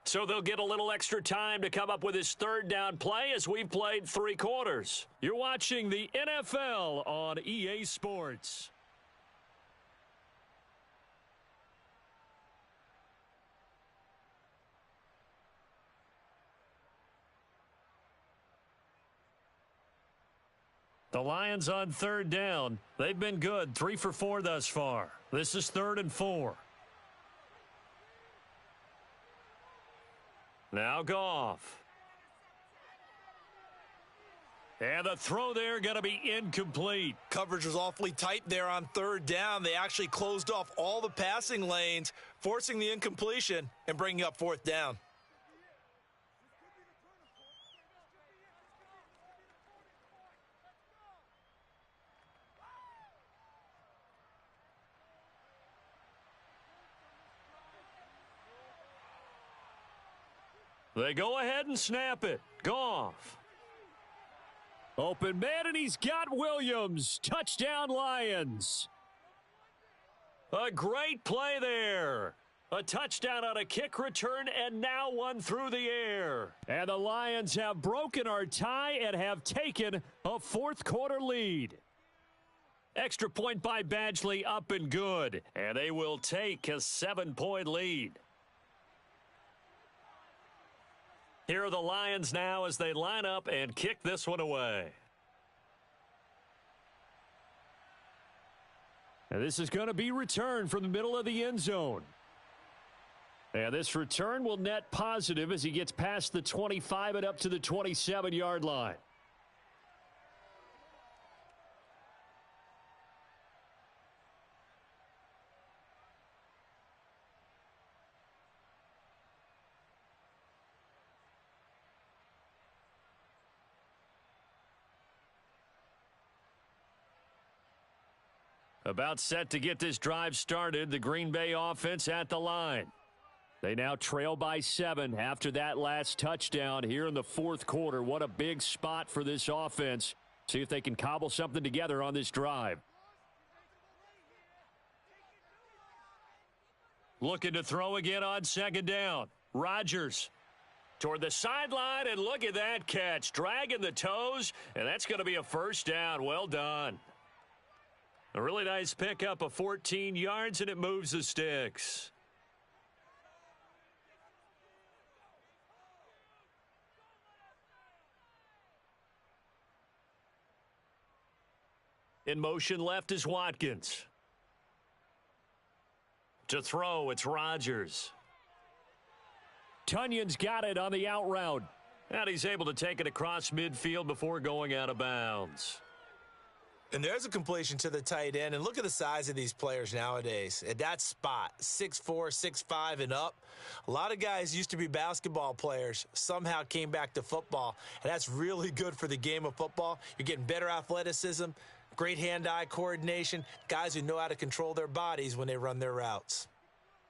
So they'll get a little extra time to come up with his 3rd down play as we've played 3 quarters. You're watching the NFL on EA Sports. The Lions on 3rd down. They've been good, 3 for 4 thus far. This is 3rd and 4. Now Goff. And the throw there going to be incomplete. Coverage was awfully tight there on 3rd down. They actually closed off all the passing lanes, forcing the incompletion and bringing up 4th down. They go ahead and snap it. Goff. Open man, and he's got Williams. Touchdown, Lions. A great play there. A touchdown on a kick return, and now one through the air. And the Lions have broken our tie and have taken a 4th quarter lead. Extra point by Badgley, up and good. And they will take a 7-point lead. Here are the Lions now as they line up and kick this one away. And this is going to be returned from the middle of the end zone. And this return will net positive as he gets past the 25 and up to the 27-yard line. About set to get this drive started, the Green Bay offense at the line. They now trail by 7 after that last touchdown here in the 4th quarter. What a big spot for this offense See if they can cobble something together on this drive. Looking to throw again on second down. Rodgers toward the sideline, and look at that catch. Dragging the toes, and that's going to be a first down. Well done. A really nice pickup of 14 yards, and it moves the sticks. In motion left is Watkins. To throw, it's Rodgers. Tunyon's got it on the out route. And he's able to take it across midfield before going out of bounds. And there's a completion to the tight end. And look at the size of these players nowadays. At that spot, 6'4", 6'5", and up. A lot of guys used to be basketball players, somehow came back to football. And that's really good for the game of football. You're getting better athleticism, great hand-eye coordination, guys who know how to control their bodies when they run their routes.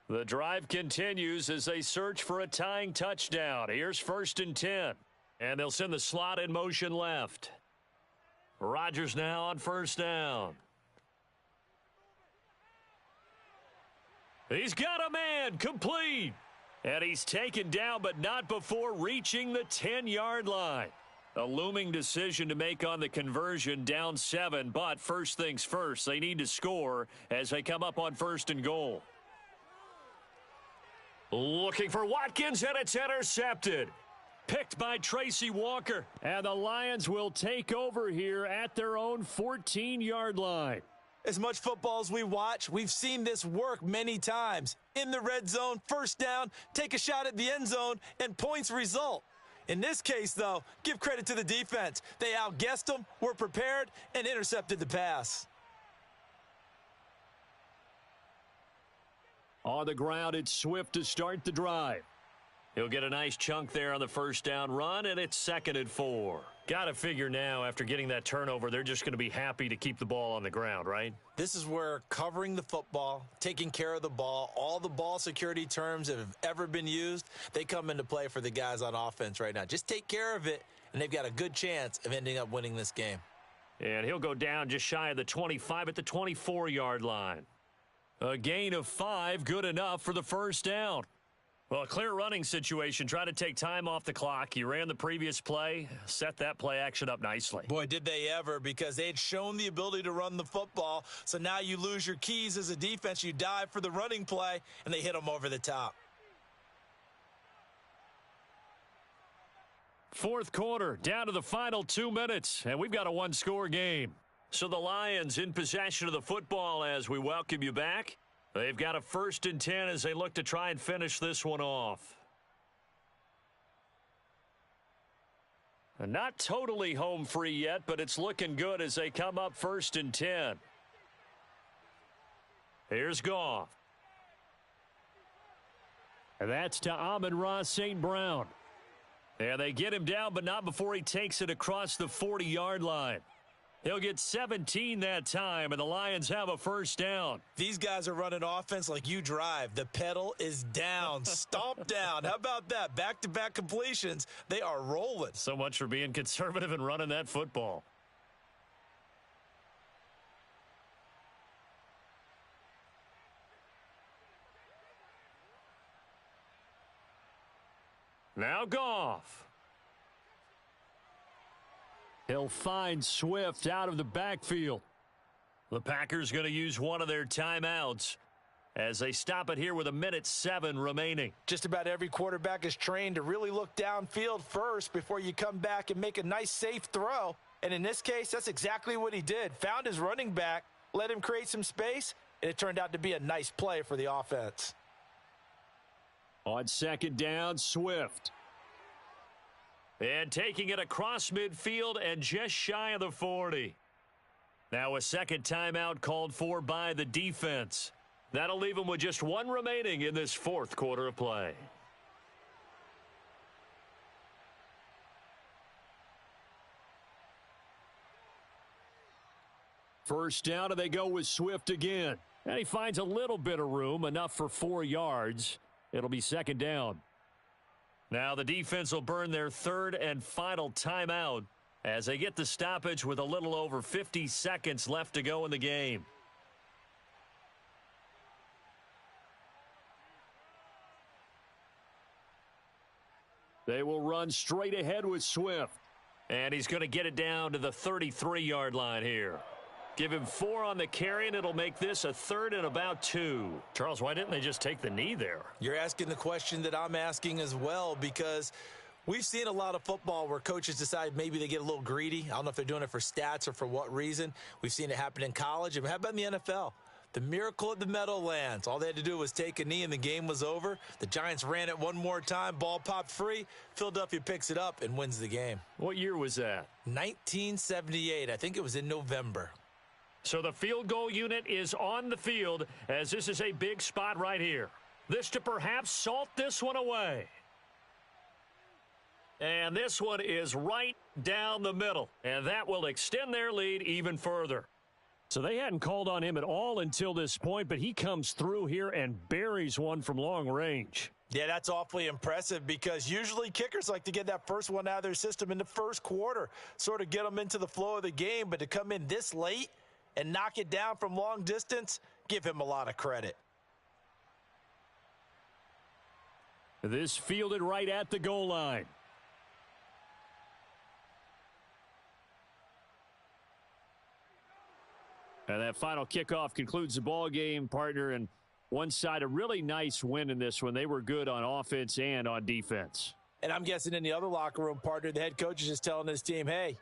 The drive continues as they search for a tying touchdown. Here's 1st and 10. And they'll send the slot in motion left. Rodgers now on first down. He's got a man, complete. And he's taken down, but not before reaching the 10-yard line. A looming decision to make on the conversion, down 7. But first things first, they need to score as they come up on 1st and goal. Looking for Watkins, and it's intercepted. Picked by Tracy Walker. And the Lions will take over here at their own 14-yard line. As much football as we watch, we've seen this work many times. In the red zone, first down, take a shot at the end zone, and points result. In this case, though, give credit to the defense. They outguessed them, were prepared, and intercepted the pass. On the ground, it's Swift to start the drive. He'll get a nice chunk there on the first down run, and it's 2nd and 4. Got to figure now, after getting that turnover, they're just going to be happy to keep the ball on the ground, right? This is where covering the football, taking care of the ball, all the ball security terms that have ever been used, they come into play for the guys on offense right now. Just take care of it, and they've got a good chance of ending up winning this game. And he'll go down just shy of the 25 at the 24-yard line. A gain of 5, good enough for the first down. Well, a clear running situation. Try to take time off the clock. He ran the previous play, set that play action up nicely. Boy, did they ever, because they had shown the ability to run the football. So now you lose your keys as a defense. You dive for the running play, and they hit them over the top. 4th quarter, down to the final 2 minutes, and we've got a one-score game. So the Lions in possession of the football as we welcome you back. They've got a 1st and 10 as they look to try and finish this one off. And not totally home free yet, but it's looking good as they come up 1st and 10. Here's Goff. And that's to Amon-Ra St. Brown. And they get him down, but not before he takes it across the 40-yard line. He'll get 17 that time, and the Lions have a first down. These guys are running offense like you drive. The pedal is down, stomp down. How about that? Back-to-back completions. They are rolling. So much for being conservative and running that football. Now Goff. He'll find Swift out of the backfield. The Packers going to use one of their timeouts as they stop it here with 1:07 remaining. Just about every quarterback is trained to really look downfield first before you come back and make a nice, safe throw. And in this case, that's exactly what he did. Found his running back, let him create some space, and it turned out to be a nice play for the offense. On second down, Swift. And taking it across midfield and just shy of the 40. Now a second timeout called for by the defense. That'll leave them with just one remaining in this 4th quarter of play. First down, and they go with Swift again. And he finds a little bit of room, enough for 4 yards. It'll be second down. Now the defense will burn their 3rd and final timeout as they get the stoppage with a little over 50 seconds left to go in the game. They will run straight ahead with Swift. And he's going to get it down to the 33-yard line here. Give him 4 on the carry, and it'll make this a 3rd and about 2. Charles, why didn't they just take the knee there? You're asking the question that I'm asking as well, because we've seen a lot of football where coaches decide maybe they get a little greedy. I don't know if they're doing it for stats or for what reason. We've seen it happen in college. And how about in the NFL? The miracle at the Meadowlands. All they had to do was take a knee and the game was over. The Giants ran it one more time. Ball popped free. Philadelphia picks it up and wins the game. What year was that? 1978. I think it was in November. So the field goal unit is on the field as this is a big spot right here. This to perhaps salt this one away. And this one is right down the middle. And that will extend their lead even further. So they hadn't called on him at all until this point, but he comes through here and buries one from long range. Yeah, that's awfully impressive because usually kickers like to get that first one out of their system in the first quarter, sort of get them into the flow of the game. But to come in this late and knock it down from long distance, give him a lot of credit. This fielded right at the goal line. And that final kickoff concludes the ball game, partner. And one side, a really nice win in this one. They were good on offense and on defense. And I'm guessing in the other locker room, partner, the head coach is just telling his team, hey,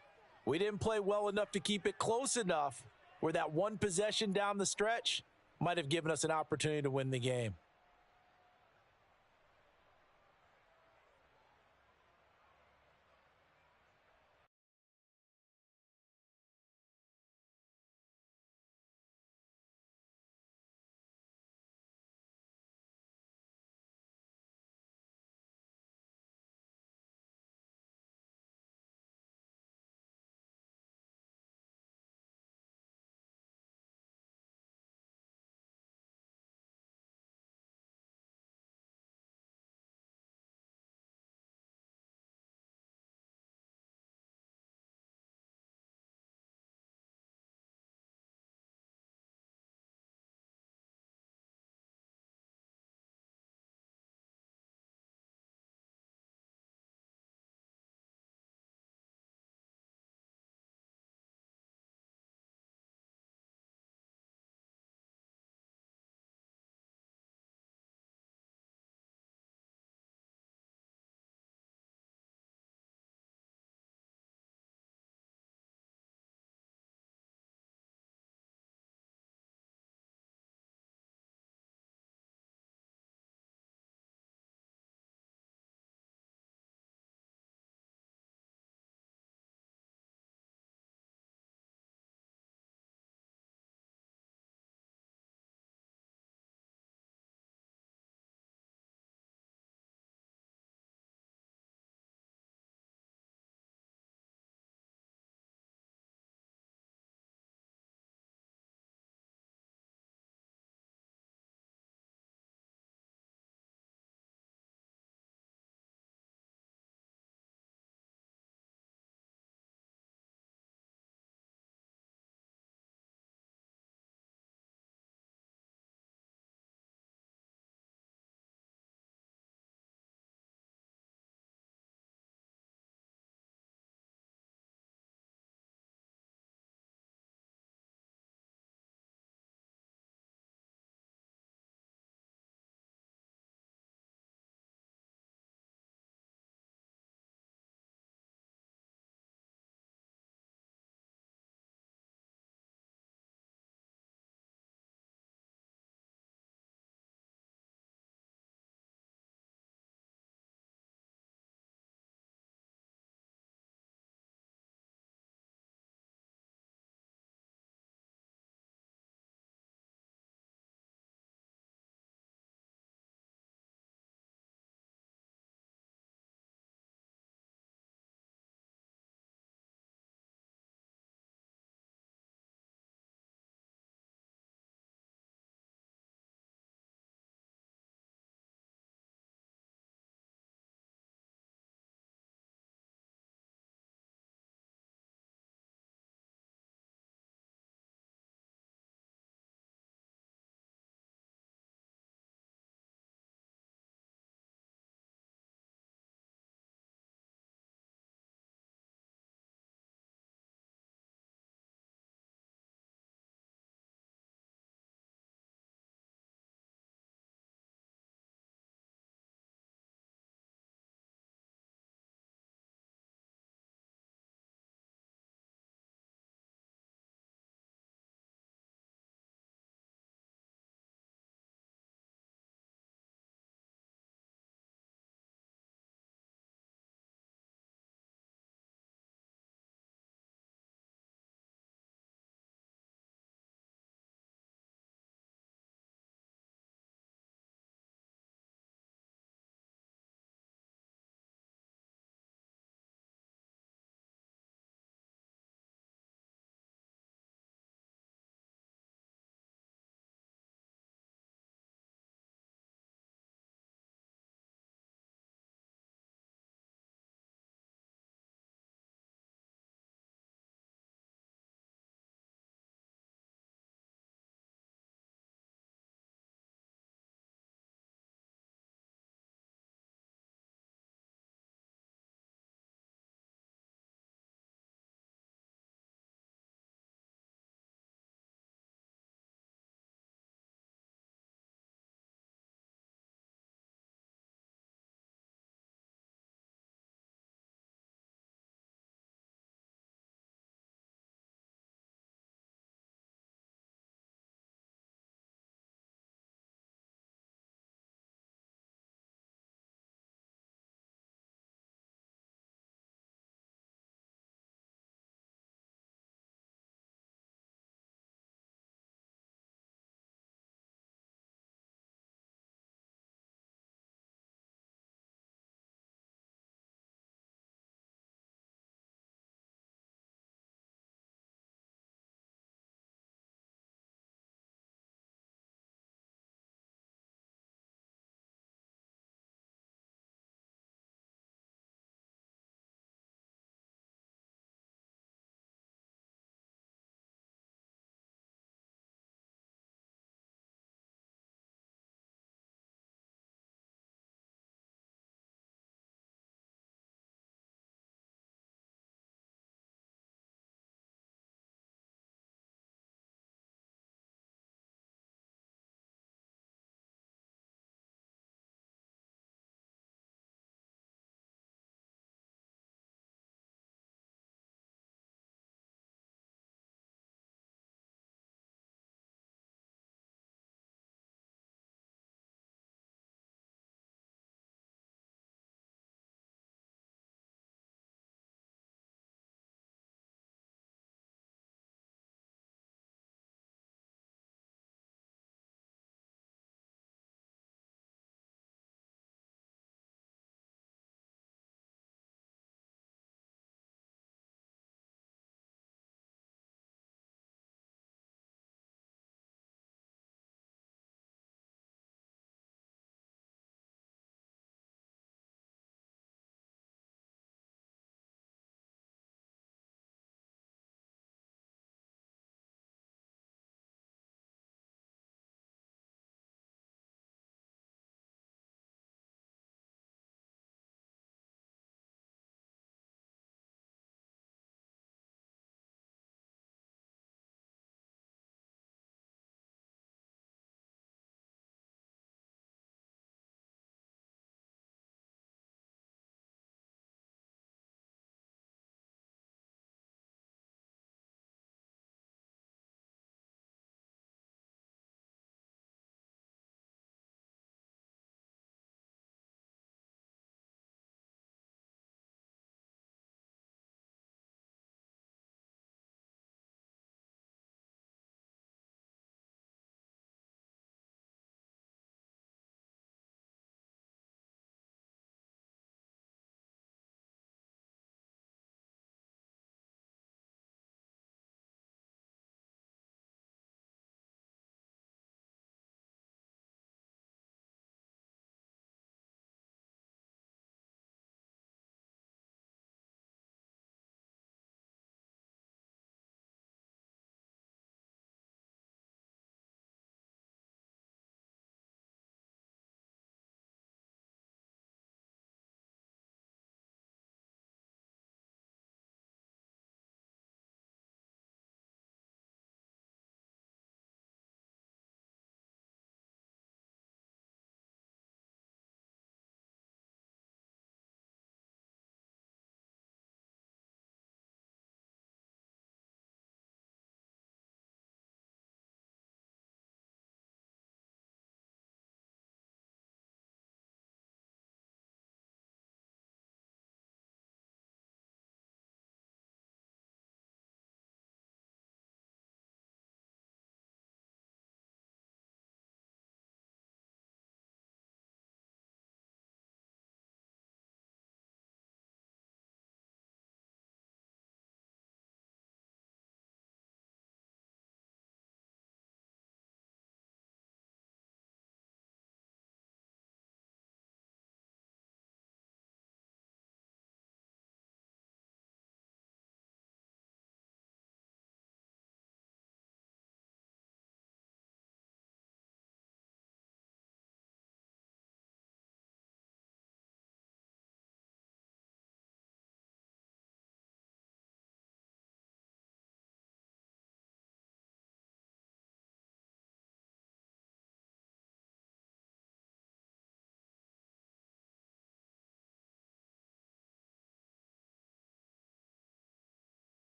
we didn't play well enough to keep it close enough where that one possession down the stretch might have given us an opportunity to win the game.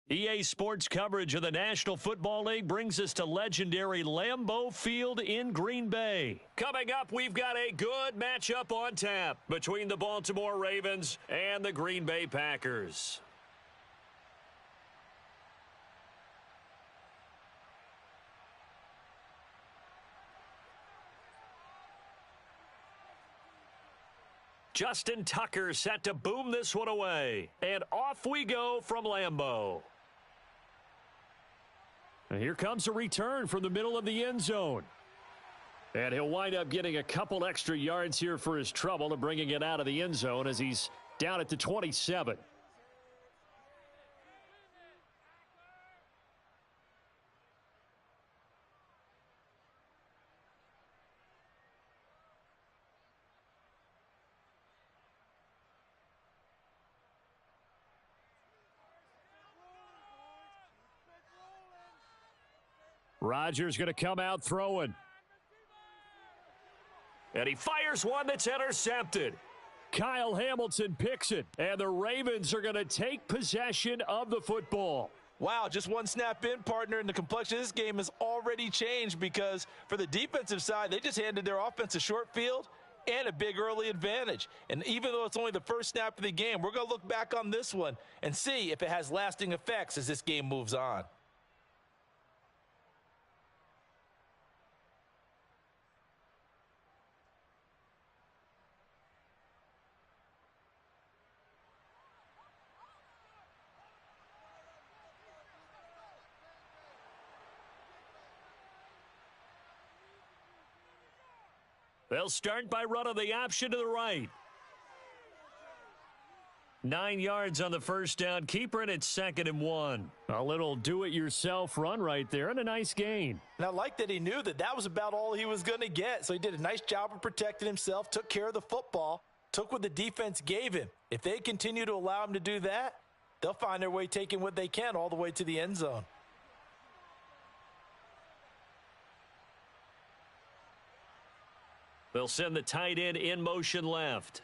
EA Sports coverage of the National Football League brings us to legendary Lambeau Field in Green Bay. Coming up, we've got a good matchup on tap between the Baltimore Ravens and the Green Bay Packers. Justin Tucker set to boom this one away. And off we go from Lambeau. And here comes a return from the middle of the end zone. And he'll wind up getting a couple extra yards here for his trouble and bringing it out of the end zone as he's down at the 27. Rodgers going to come out throwing. And he fires one that's intercepted. Kyle Hamilton picks it. And the Ravens are going to take possession of the football. Wow, just one snap in, partner, and the complexion of this game has already changed because for the defensive side, they just handed their offense a short field and a big early advantage. And even though it's only the first snap of the game, we're going to look back on this one and see if it has lasting effects as this game moves on. They'll start by running the option to the right. 9 yards on the first down. Keeper, and it's 2nd and 1. A little do-it-yourself run right there and a nice gain. And I like that he knew that that was about all he was going to get. So he did a nice job of protecting himself, took care of the football, took what the defense gave him. If they continue to allow him to do that, they'll find their way taking what they can all the way to the end zone. They'll send the tight end in motion left.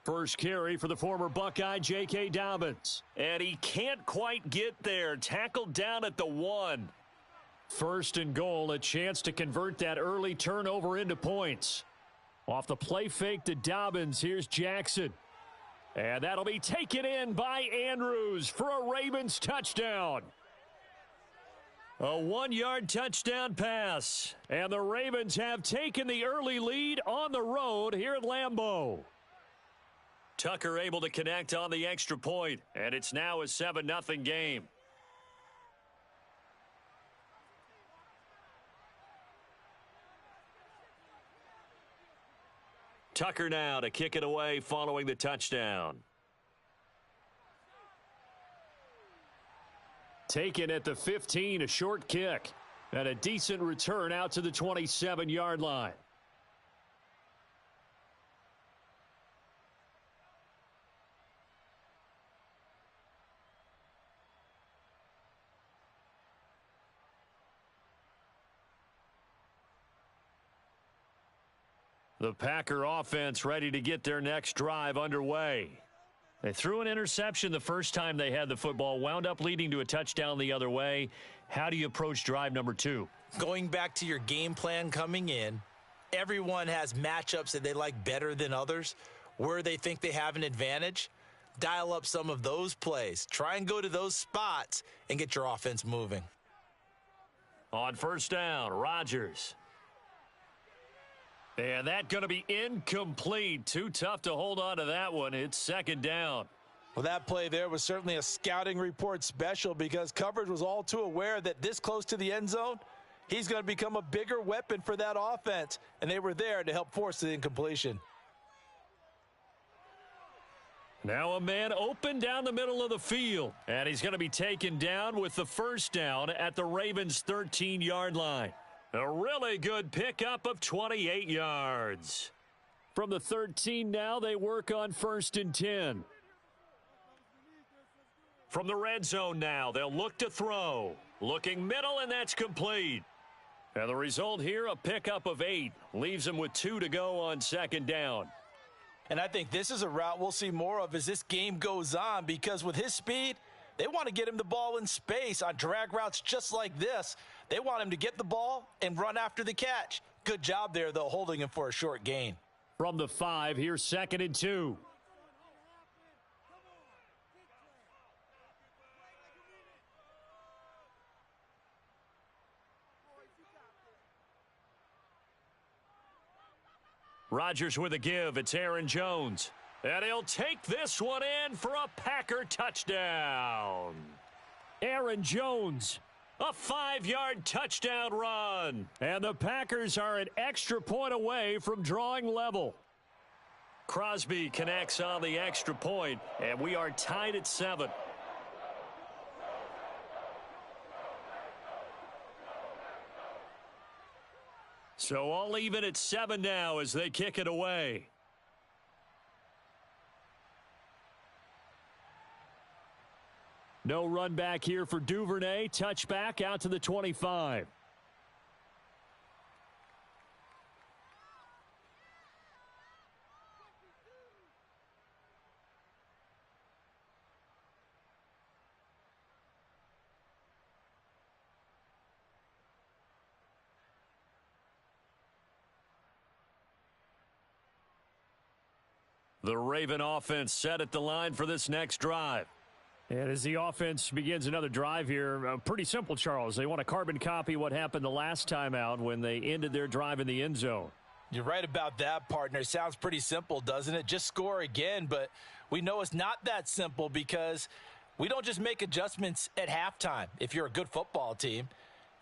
First carry for the former Buckeye, J.K. Dobbins. And he can't quite get there. Tackled down at the 1. 1st and goal, a chance to convert that early turnover into points. Off the play fake to Dobbins, here's Jackson. And that'll be taken in by Andrews for a Ravens touchdown. A 1-yard touchdown pass. And the Ravens have taken the early lead on the road here at Lambeau. Tucker able to connect on the extra point, and it's now a 7-0 game. Tucker now to kick it away following the touchdown. Taken at the 15, a short kick. And a decent return out to the 27-yard line. The Packer offense ready to get their next drive underway. They threw an interception the first time they had the football, wound up leading to a touchdown the other way. How do you approach drive number 2? Going back to your game plan coming in, everyone has matchups that they like better than others, where they think they have an advantage. Dial up some of those plays. Try and go to those spots and get your offense moving. On first down, Rodgers. And that's going to be incomplete. Too tough to hold on to that one. It's 2nd down. Well, that play there was certainly a scouting report special because coverage was all too aware that this close to the end zone, he's going to become a bigger weapon for that offense, and they were there to help force the incompletion. Now a man open down the middle of the field, and he's going to be taken down with the first down at the Ravens' 13-yard line. A really good pickup of 28 yards. From the 13 now, they work on 1st and 10. From the red zone now, they'll look to throw. Looking middle, and that's complete. And the result here, a pickup of 8. Leaves them with 2 to go on 2nd down. And I think this is a route we'll see more of as this game goes on, because with his speed, they want to get him the ball in space on drag routes just like this. They want him to get the ball and run after the catch. Good job there, though, holding him for a short gain. From the 5, here's 2nd and 2. Rodgers with a give. It's Aaron Jones. And he'll take this one in for a Packer touchdown. Aaron Jones, a 5-yard touchdown run. And the Packers are an extra point away from drawing level. Crosby connects on the extra point, and we are tied at 7. So all even at 7 now as they kick it away. No run back here for Duvernay. Touchback out to the 25. The Raven offense set at the line for this next drive. And as the offense begins another drive here, pretty simple, Charles. They want to carbon copy what happened the last time out when they ended their drive in the end zone. You're right about that, partner. It sounds pretty simple, doesn't it? Just score again, but we know it's not that simple because we don't just make adjustments at halftime. If you're a good football team,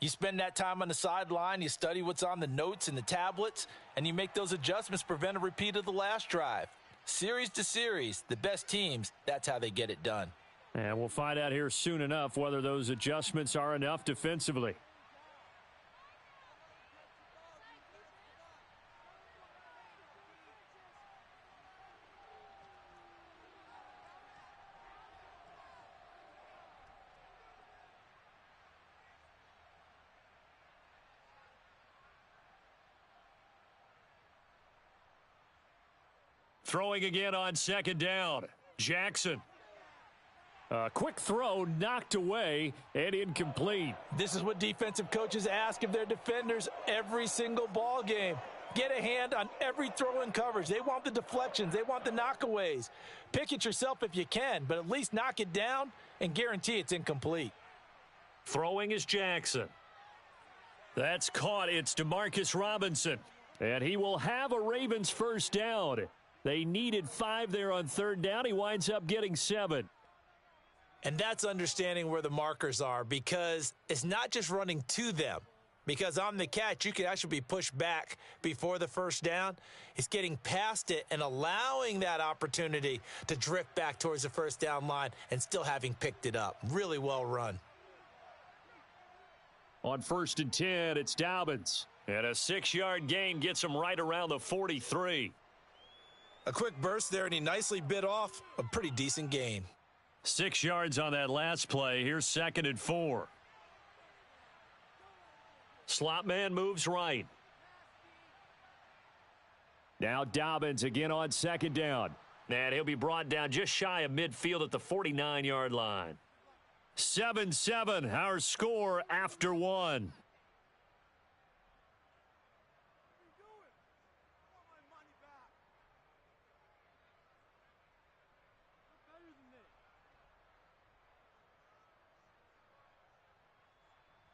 you spend that time on the sideline, you study what's on the notes and the tablets, and you make those adjustments, prevent a repeat of the last drive. Series to series, the best teams, that's how they get it done. And we'll find out here soon enough whether those adjustments are enough defensively. Throwing again on 2nd down. Jackson. A quick throw knocked away and incomplete. This is what defensive coaches ask of their defenders every single ball game. Get a hand on every throw in coverage. They want the deflections. They want the knockaways. Pick it yourself if you can, but at least knock it down and guarantee it's incomplete. Throwing is Jackson. That's caught. It's DeMarcus Robinson. And he will have a Ravens first down. They needed 5 there on 3rd down. He winds up getting 7. And that's understanding where the markers are, because it's not just running to them. Because on the catch, you can actually be pushed back before the first down. It's getting past it and allowing that opportunity to drift back towards the first down line and still having picked it up. Really well run. On 1st and 10, it's Dobbins. And a 6-yard gain gets him right around the 43. A quick burst there, and he nicely bit off a pretty decent gain. 6 yards on that last play. Here's 2nd and 4. Slot man moves right. Now Dobbins again on 2nd down. And he'll be brought down just shy of midfield at the 49-yard line. 7-7, our score after 1.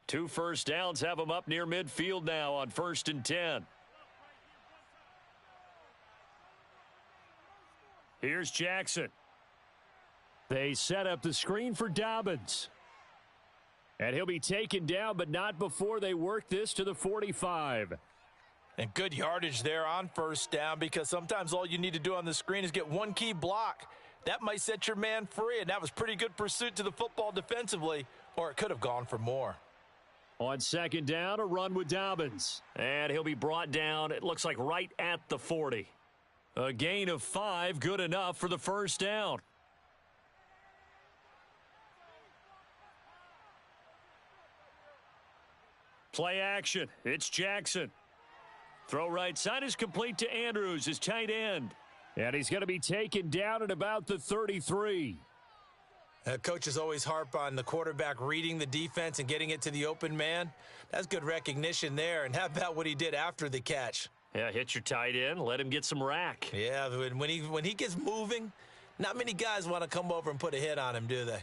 Two first downs have them up near midfield now on 1st and 10. Here's Jackson. They set up the screen for Dobbins. And he'll be taken down, but not before they work this to the 45. And good yardage there on 1st down, because sometimes all you need to do on the screen is get one key block. That might set your man free, and that was pretty good pursuit to the football defensively, or it could have gone for more. On 2nd down, a run with Dobbins. And he'll be brought down, it looks like right at the 40. A gain of 5, good enough for the first down. Play action. It's Jackson. Throw right side is complete to Andrews, his tight end. And he's going to be taken down at about the 33. Coaches always harp on the quarterback reading the defense and getting it to the open man. That's good recognition there. And how about what he did after the catch? Yeah, hit your tight end, let him get some rack. Yeah, when he gets moving, not many guys want to come over and put a hit on him, do they?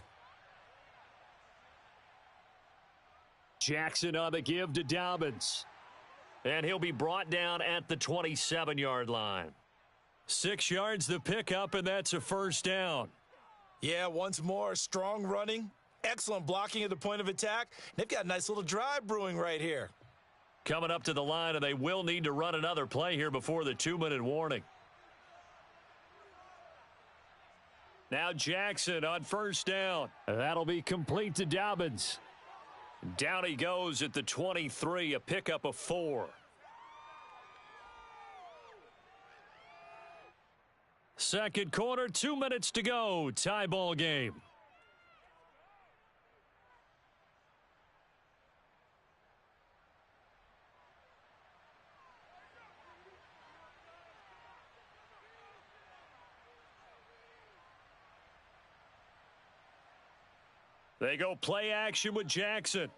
Jackson on the give to Dobbins. And he'll be brought down at the 27-yard line. 6 yards the pickup, and that's a first down. Yeah, once more, strong running, excellent blocking at the point of attack. They've got a nice little drive brewing right here. Coming up to the line, and they will need to run another play here before the 2-minute warning. Now Jackson on first down. That'll be complete to Dobbins. Down he goes at the 23, a pickup of 4. Second quarter, 2 minutes to go. Tie ball game. They go play action with Jackson.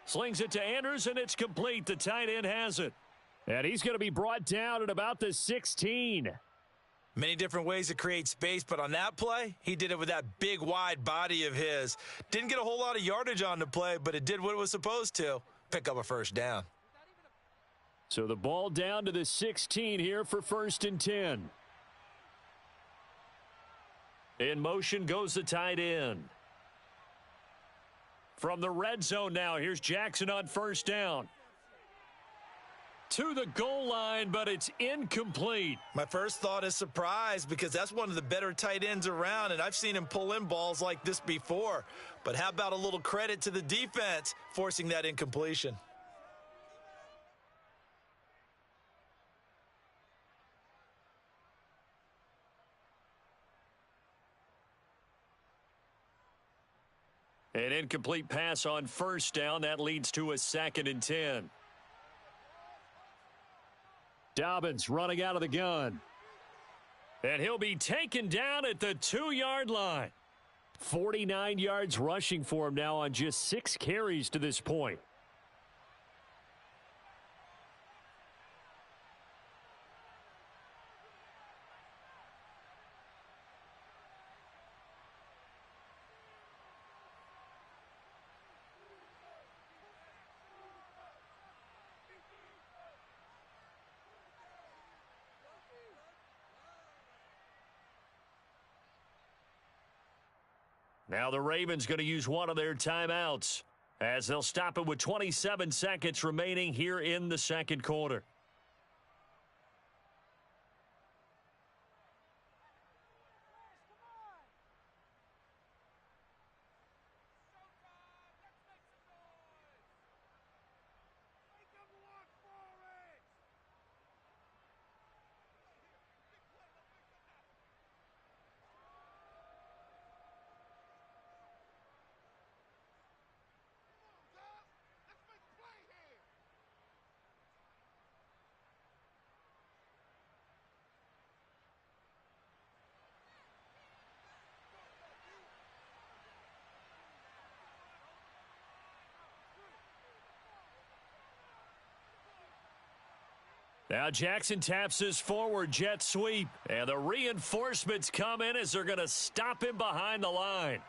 Slings it to Anders, and it's complete. The tight end has it. And he's going to be brought down at about the 16. Many different ways to create space, but on that play, he did it with that big, wide body of his. Didn't get a whole lot of yardage on the play, but it did what it was supposed to. Pick up a first down. So the ball down to the 16 here for 1st and 10. In motion goes the tight end. From the red zone now, here's Jackson on first down. To the goal line, but it's incomplete. My first thought is surprise because that's one of the better tight ends around, and I've seen him pull in balls like this before. But how about a little credit to the defense forcing that incompletion? An incomplete pass on first down. That leads to a 2nd and 10. Dobbins running out of the gun. And he'll be taken down at the 2-yard line. 49 yards rushing for him now on just 6 carries to this point. Now the Ravens going to use one of their timeouts as they'll stop it with 27 seconds remaining here in the second quarter. Now Jackson taps his forward jet sweep. And the reinforcements come in as they're going to stop him behind the line.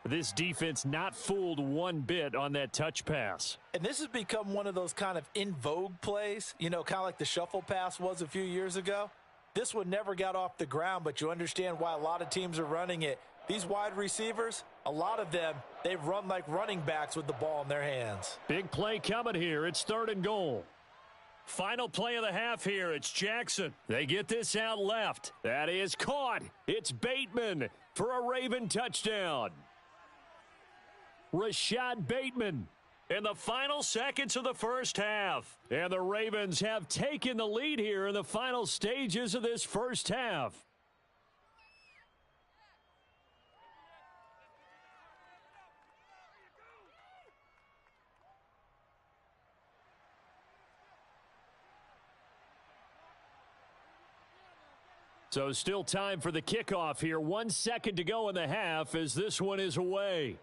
This defense not fooled one bit on that touch pass. And this has become one of those kind of in vogue plays, you know, kind of like the shuffle pass was a few years ago. This one never got off the ground, but you understand why a lot of teams are running it. These wide receivers, a lot of them, they run like running backs with the ball in their hands. Big play coming here. It's 3rd and goal. Final play of the half here. It's Jackson. They get this out left. That is caught. It's Bateman for a Raven touchdown. Rashad Bateman in the final seconds of the first half. And the Ravens have taken the lead here in the final stages of this first half. So still time for the kickoff here. 1 second to go in the half as this one is away.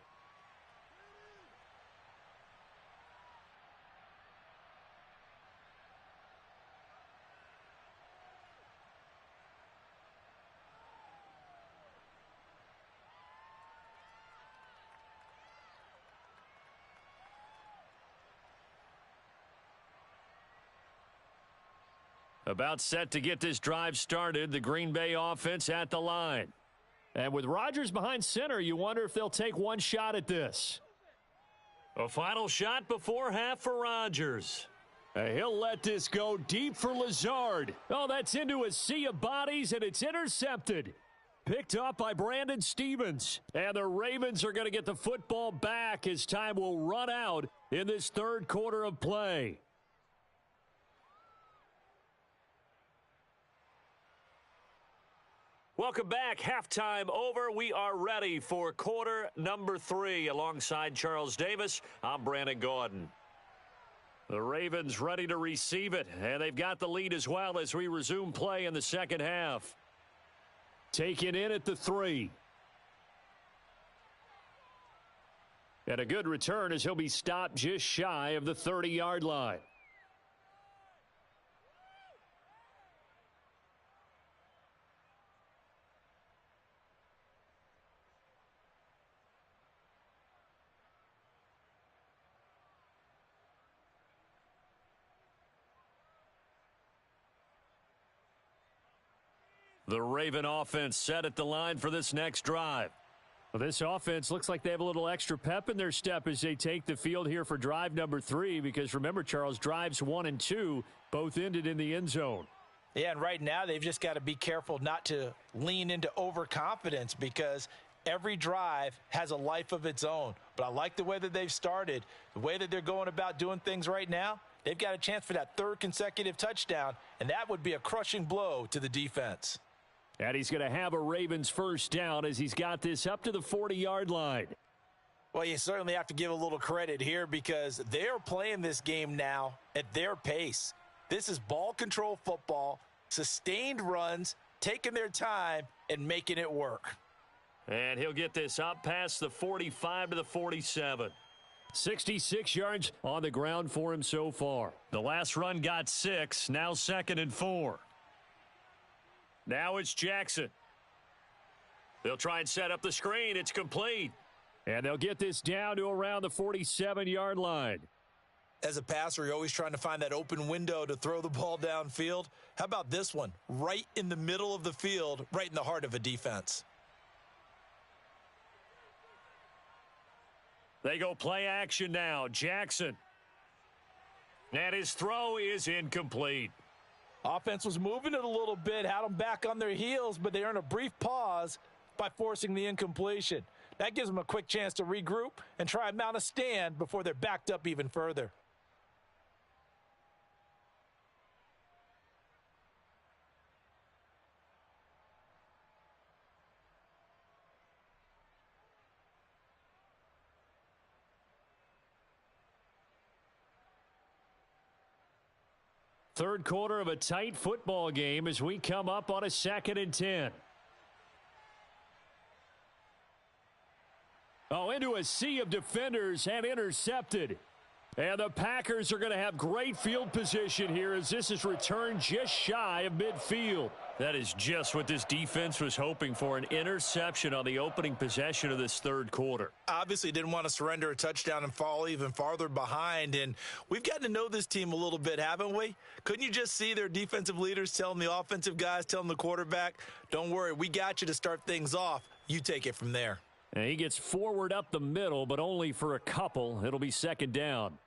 About set to get this drive started, the Green Bay offense at the line. And with Rodgers behind center, you wonder if they'll take one shot at this. A final shot before half for Rodgers. He'll let this go deep for Lazard. Oh, that's into a sea of bodies, and it's intercepted. Picked up by Brandon Stevens. And the Ravens are going to get the football back as time will run out in this third quarter of play. Welcome back. Halftime over. We are ready for quarter number 3. Alongside Charles Davis, I'm Brandon Gordon. The Ravens ready to receive it, and they've got the lead as well as we resume play in the second half. Taken in at the 3. And a good return as he'll be stopped just shy of the 30-yard line. The Raven offense set at the line for this next drive. Well, this offense looks like they have a little extra pep in their step as they take the field here for drive number 3, because remember, Charles, drives 1 and 2 both ended in the end zone. Yeah, and right now they've just got to be careful not to lean into overconfidence, because every drive has a life of its own. But I like the way that they've started, the way that they're going about doing things right now. They've got a chance for that 3rd consecutive touchdown, and that would be a crushing blow to the defense. And he's going to have a Ravens first down as he's got this up to the 40-yard line. Well, you certainly have to give a little credit here, because they're playing this game now at their pace. This is ball control football, sustained runs, taking their time and making it work. And he'll get this up past the 45 to the 47. 66 yards on the ground for him so far. The last run got 6, now 2nd and 4. Now it's Jackson. They'll try and set up the screen. It's complete. And they'll get this down to around the 47-yard line. As a passer, you're always trying to find that open window to throw the ball downfield. How about this one? Right in the middle of the field, right in the heart of a defense. They go play action now. Jackson. And his throw is incomplete. Offense was moving it a little bit, had them back on their heels, but they earned a brief pause by forcing the incompletion. That gives them a quick chance to regroup and try and mount a stand before they're backed up even further. Third quarter of a tight football game as we come up on a 2nd and 10. Oh, into a sea of defenders and intercepted. And the Packers are going to have great field position here as this is returned just shy of midfield. That is just what this defense was hoping for, an interception on the opening possession of this third quarter. Obviously didn't want to surrender a touchdown and fall even farther behind, and we've gotten to know this team a little bit, haven't we? Couldn't you just see their defensive leaders telling the offensive guys, telling the quarterback, don't worry, we got you to start things off. You take it from there. And he gets forward up the middle, but only for a couple. It'll be 2nd down.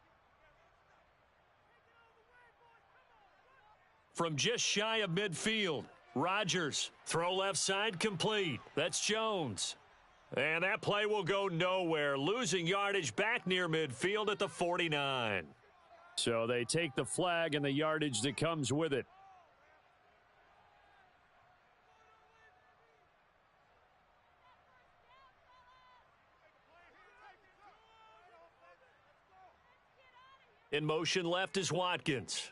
From just shy of midfield, Rodgers, throw left side complete. That's Jones. And that play will go nowhere, losing yardage back near midfield at the 49. So they take the flag and the yardage that comes with it. In motion left is Watkins.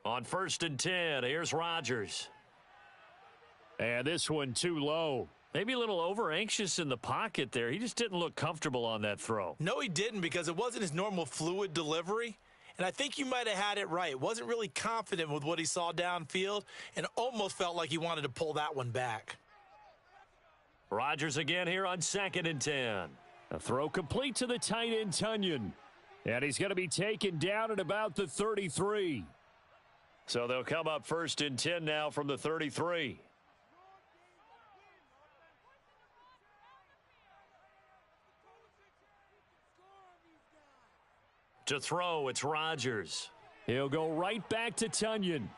On 1st and 10, here's Rodgers. And this one too low. Maybe a little over-anxious in the pocket there. He just didn't look comfortable on that throw. No, he didn't, because it wasn't his normal fluid delivery. And I think you might have had it right. Wasn't really confident with what he saw downfield and almost felt like he wanted to pull that one back. Rodgers again here on 2nd and 10. A throw complete to the tight end, Tunyon. And he's going to be taken down at about the 33. So they'll come up 1st and 10 now from the 33. To throw, it's Rodgers. He'll go right back to Tunyon.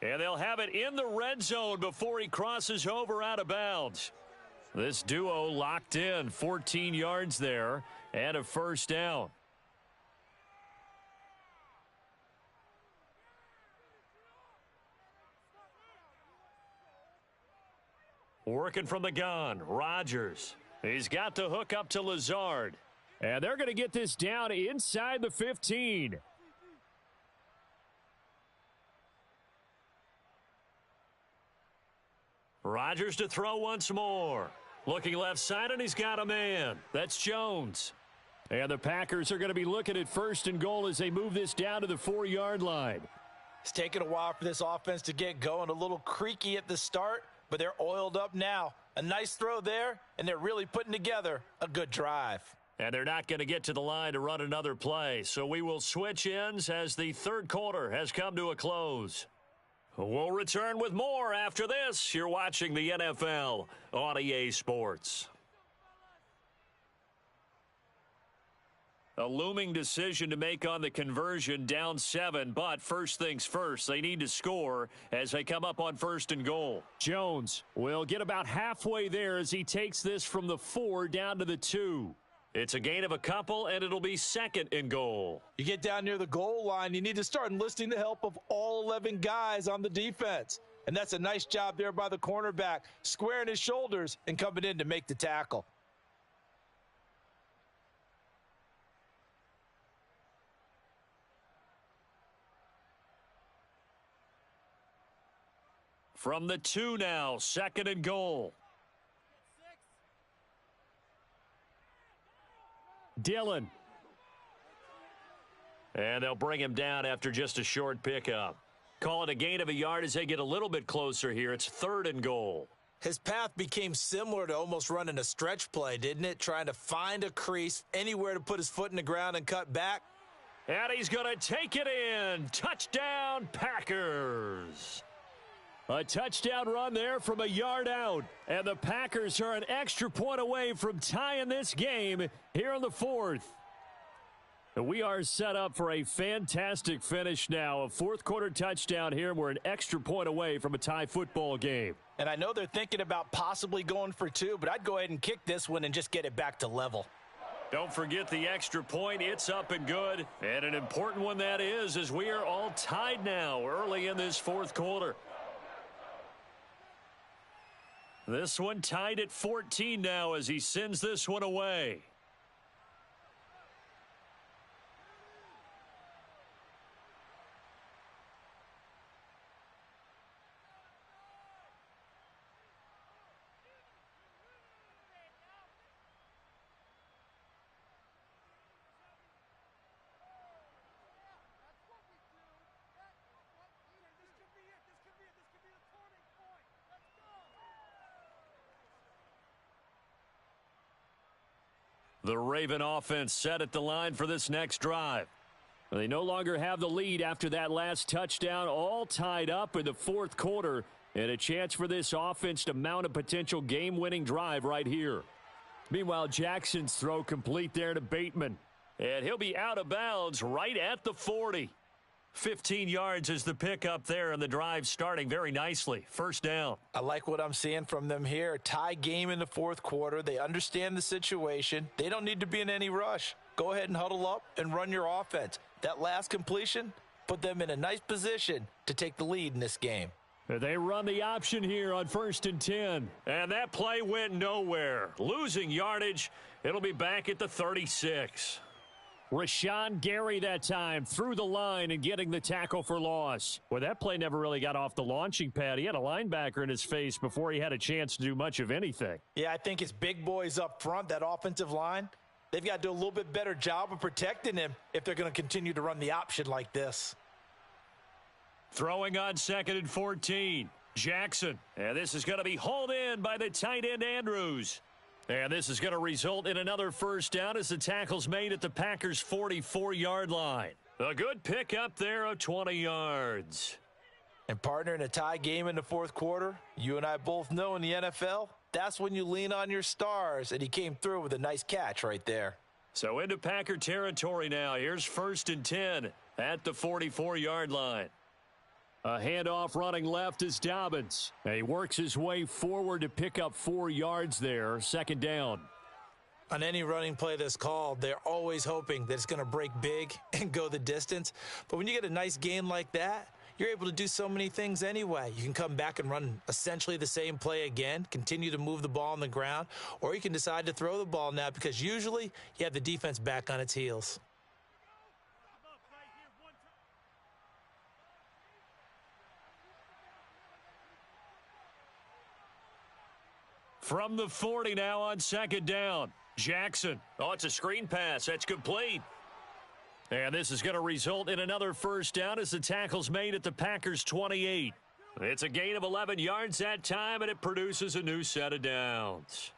And they'll have it in the red zone before he crosses over out of bounds. This duo locked in, 14 yards there, and a first down. Working from the gun, Rodgers. He's got the hook up to Lazard. And they're going to get this down inside the 15. Rodgers to throw once more. Looking left side, and he's got a man. That's Jones. And the Packers are going to be looking at 1st and goal as they move this down to the 4-yard line. It's taken a while for this offense to get going. A little creaky at the start, but they're oiled up now. A nice throw there, and they're really putting together a good drive. And they're not going to get to the line to run another play. So we will switch ends as the 3rd quarter has come to a close. We'll return with more after this. You're watching the NFL on EA Sports. A looming decision to make on the conversion, down 7, but first things first, they need to score as they come up on 1st and goal. Jones will get about halfway there as he takes this from the 4 down to the 2. It's a gain of a couple, and it'll be 2nd and goal. You get down near the goal line, you need to start enlisting the help of all 11 guys on the defense. And that's a nice job there by the cornerback, squaring his shoulders and coming in to make the tackle. From the 2 now, 2nd and goal. Dillon. And they'll bring him down after just a short pickup. Call it a gain of a yard as they get a little bit closer here. It's 3rd and goal. His path became similar to almost running a stretch play, didn't it? Trying to find a crease, anywhere to put his foot in the ground and cut back. And he's going to take it in. Touchdown, Packers. A touchdown run there from a yard out. And the Packers are an extra point away from tying this game here in the 4th. We are set up for a fantastic finish now. A 4th quarter touchdown here, and we're an extra point away from a tie football game. And I know they're thinking about possibly going for 2, but I'd go ahead and kick this one and just get it back to level. Don't forget the extra point. It's up and good. And an important one that is, as we are all tied now early in this 4th quarter. This one tied at 14 now as he sends this one away. The Raven offense set at the line for this next drive. They no longer have the lead after that last touchdown, all tied up in the 4th quarter, and a chance for this offense to mount a potential game-winning drive right here. Meanwhile, Jackson's throw complete there to Bateman, and he'll be out of bounds right at the 40. 15 yards is the pickup there, and the drive starting very nicely. First down. I like what I'm seeing from them here. Tie game in the 4th quarter. They understand the situation. They don't need to be in any rush. Go ahead and huddle up and run your offense. That last completion put them in a nice position to take the lead in this game. They run the option here on 1st and 10. And that play went nowhere. Losing yardage. It'll be back at the 36. Rashawn Gary that time through the line and getting the tackle for loss. Well, that play never really got off the launching pad. He had a linebacker in his face before he had a chance to do much of anything. Yeah, I think it's big boys up front, that offensive line. They've got to do a little bit better job of protecting him if they're going to continue to run the option like this. Throwing on 2nd and 14. Jackson. And this is going to be hauled in by the tight end Andrews. And this is going to result in another first down as the tackle's made at the Packers' 44-yard line. A good pick up there of 20 yards. And partner, in a tie game in the fourth quarter, you and I both know in the NFL, that's when you lean on your stars, and he came through with a nice catch right there. So into Packer territory now. Here's 1st and 10 at the 44-yard line. A handoff running left is Dobbins. And he works his way forward to pick up 4 yards there. 2nd down. On any running play that's called, they're always hoping that it's going to break big and go the distance. But when you get a nice gain like that, you're able to do so many things anyway. You can come back and run essentially the same play again, continue to move the ball on the ground, or you can decide to throw the ball now because usually you have the defense back on its heels. From the 40 now on 2nd down. Jackson. Oh, it's a screen pass. That's complete. And this is going to result in another first down as the tackle's made at the Packers' 28. It's a gain of 11 yards that time, and it produces a new set of downs.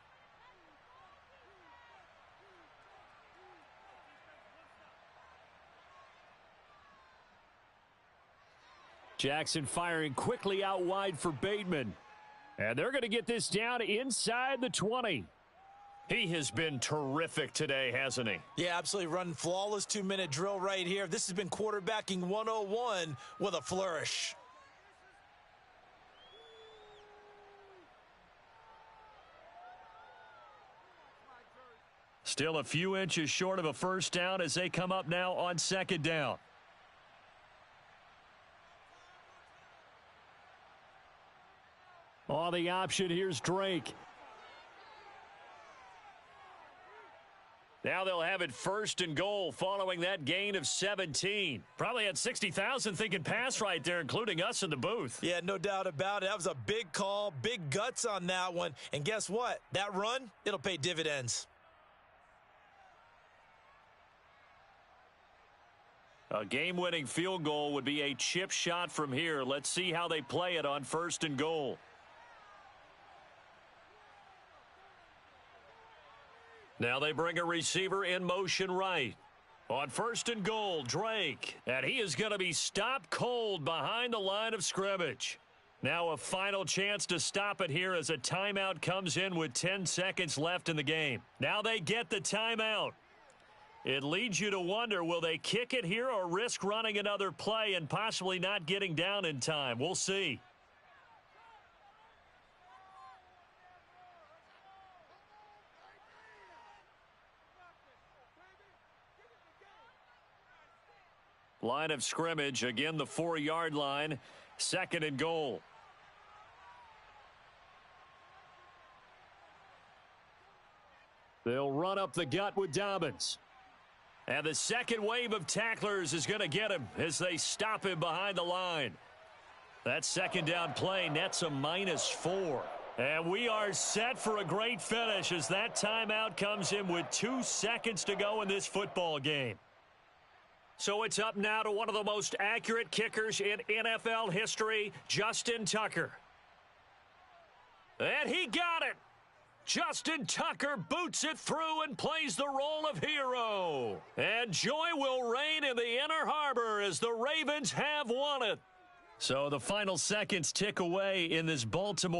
Jackson firing quickly out wide for Bateman. And they're going to get this down inside the 20. He has been terrific today, hasn't he? Yeah, absolutely. Running flawless 2-minute drill right here. This has been quarterbacking 101 with a flourish. Still a few inches short of a first down as they come up now on 2nd down. On the option, here's Drake. Now they'll have it 1st and goal following that gain of 17. Probably had 60,000 thinking pass right there, including us in the booth. Yeah, no doubt about it. That was a big call, big guts on that one. And guess what? That run, it'll pay dividends. A game-winning field goal would be a chip shot from here. Let's see how they play it on 1st and goal. Now they bring a receiver in motion right. On 1st and goal, Drake. And he is going to be stopped cold behind the line of scrimmage. Now a final chance to stop it here as a timeout comes in with 10 seconds left in the game. Now they get the timeout. It leads you to wonder, will they kick it here or risk running another play and possibly not getting down in time? We'll see. Line of scrimmage, again the 4-yard line, 2nd and goal. They'll run up the gut with Dobbins. And the second wave of tacklers is going to get him as they stop him behind the line. That 2nd down play nets a -4. And we are set for a great finish as that timeout comes in with 2 seconds to go in this football game. So it's up now to one of the most accurate kickers in NFL history, Justin Tucker. And he got it. Justin Tucker boots it through and plays the role of hero. And joy will reign in the Inner Harbor as the Ravens have won it. So the final seconds tick away in this Baltimore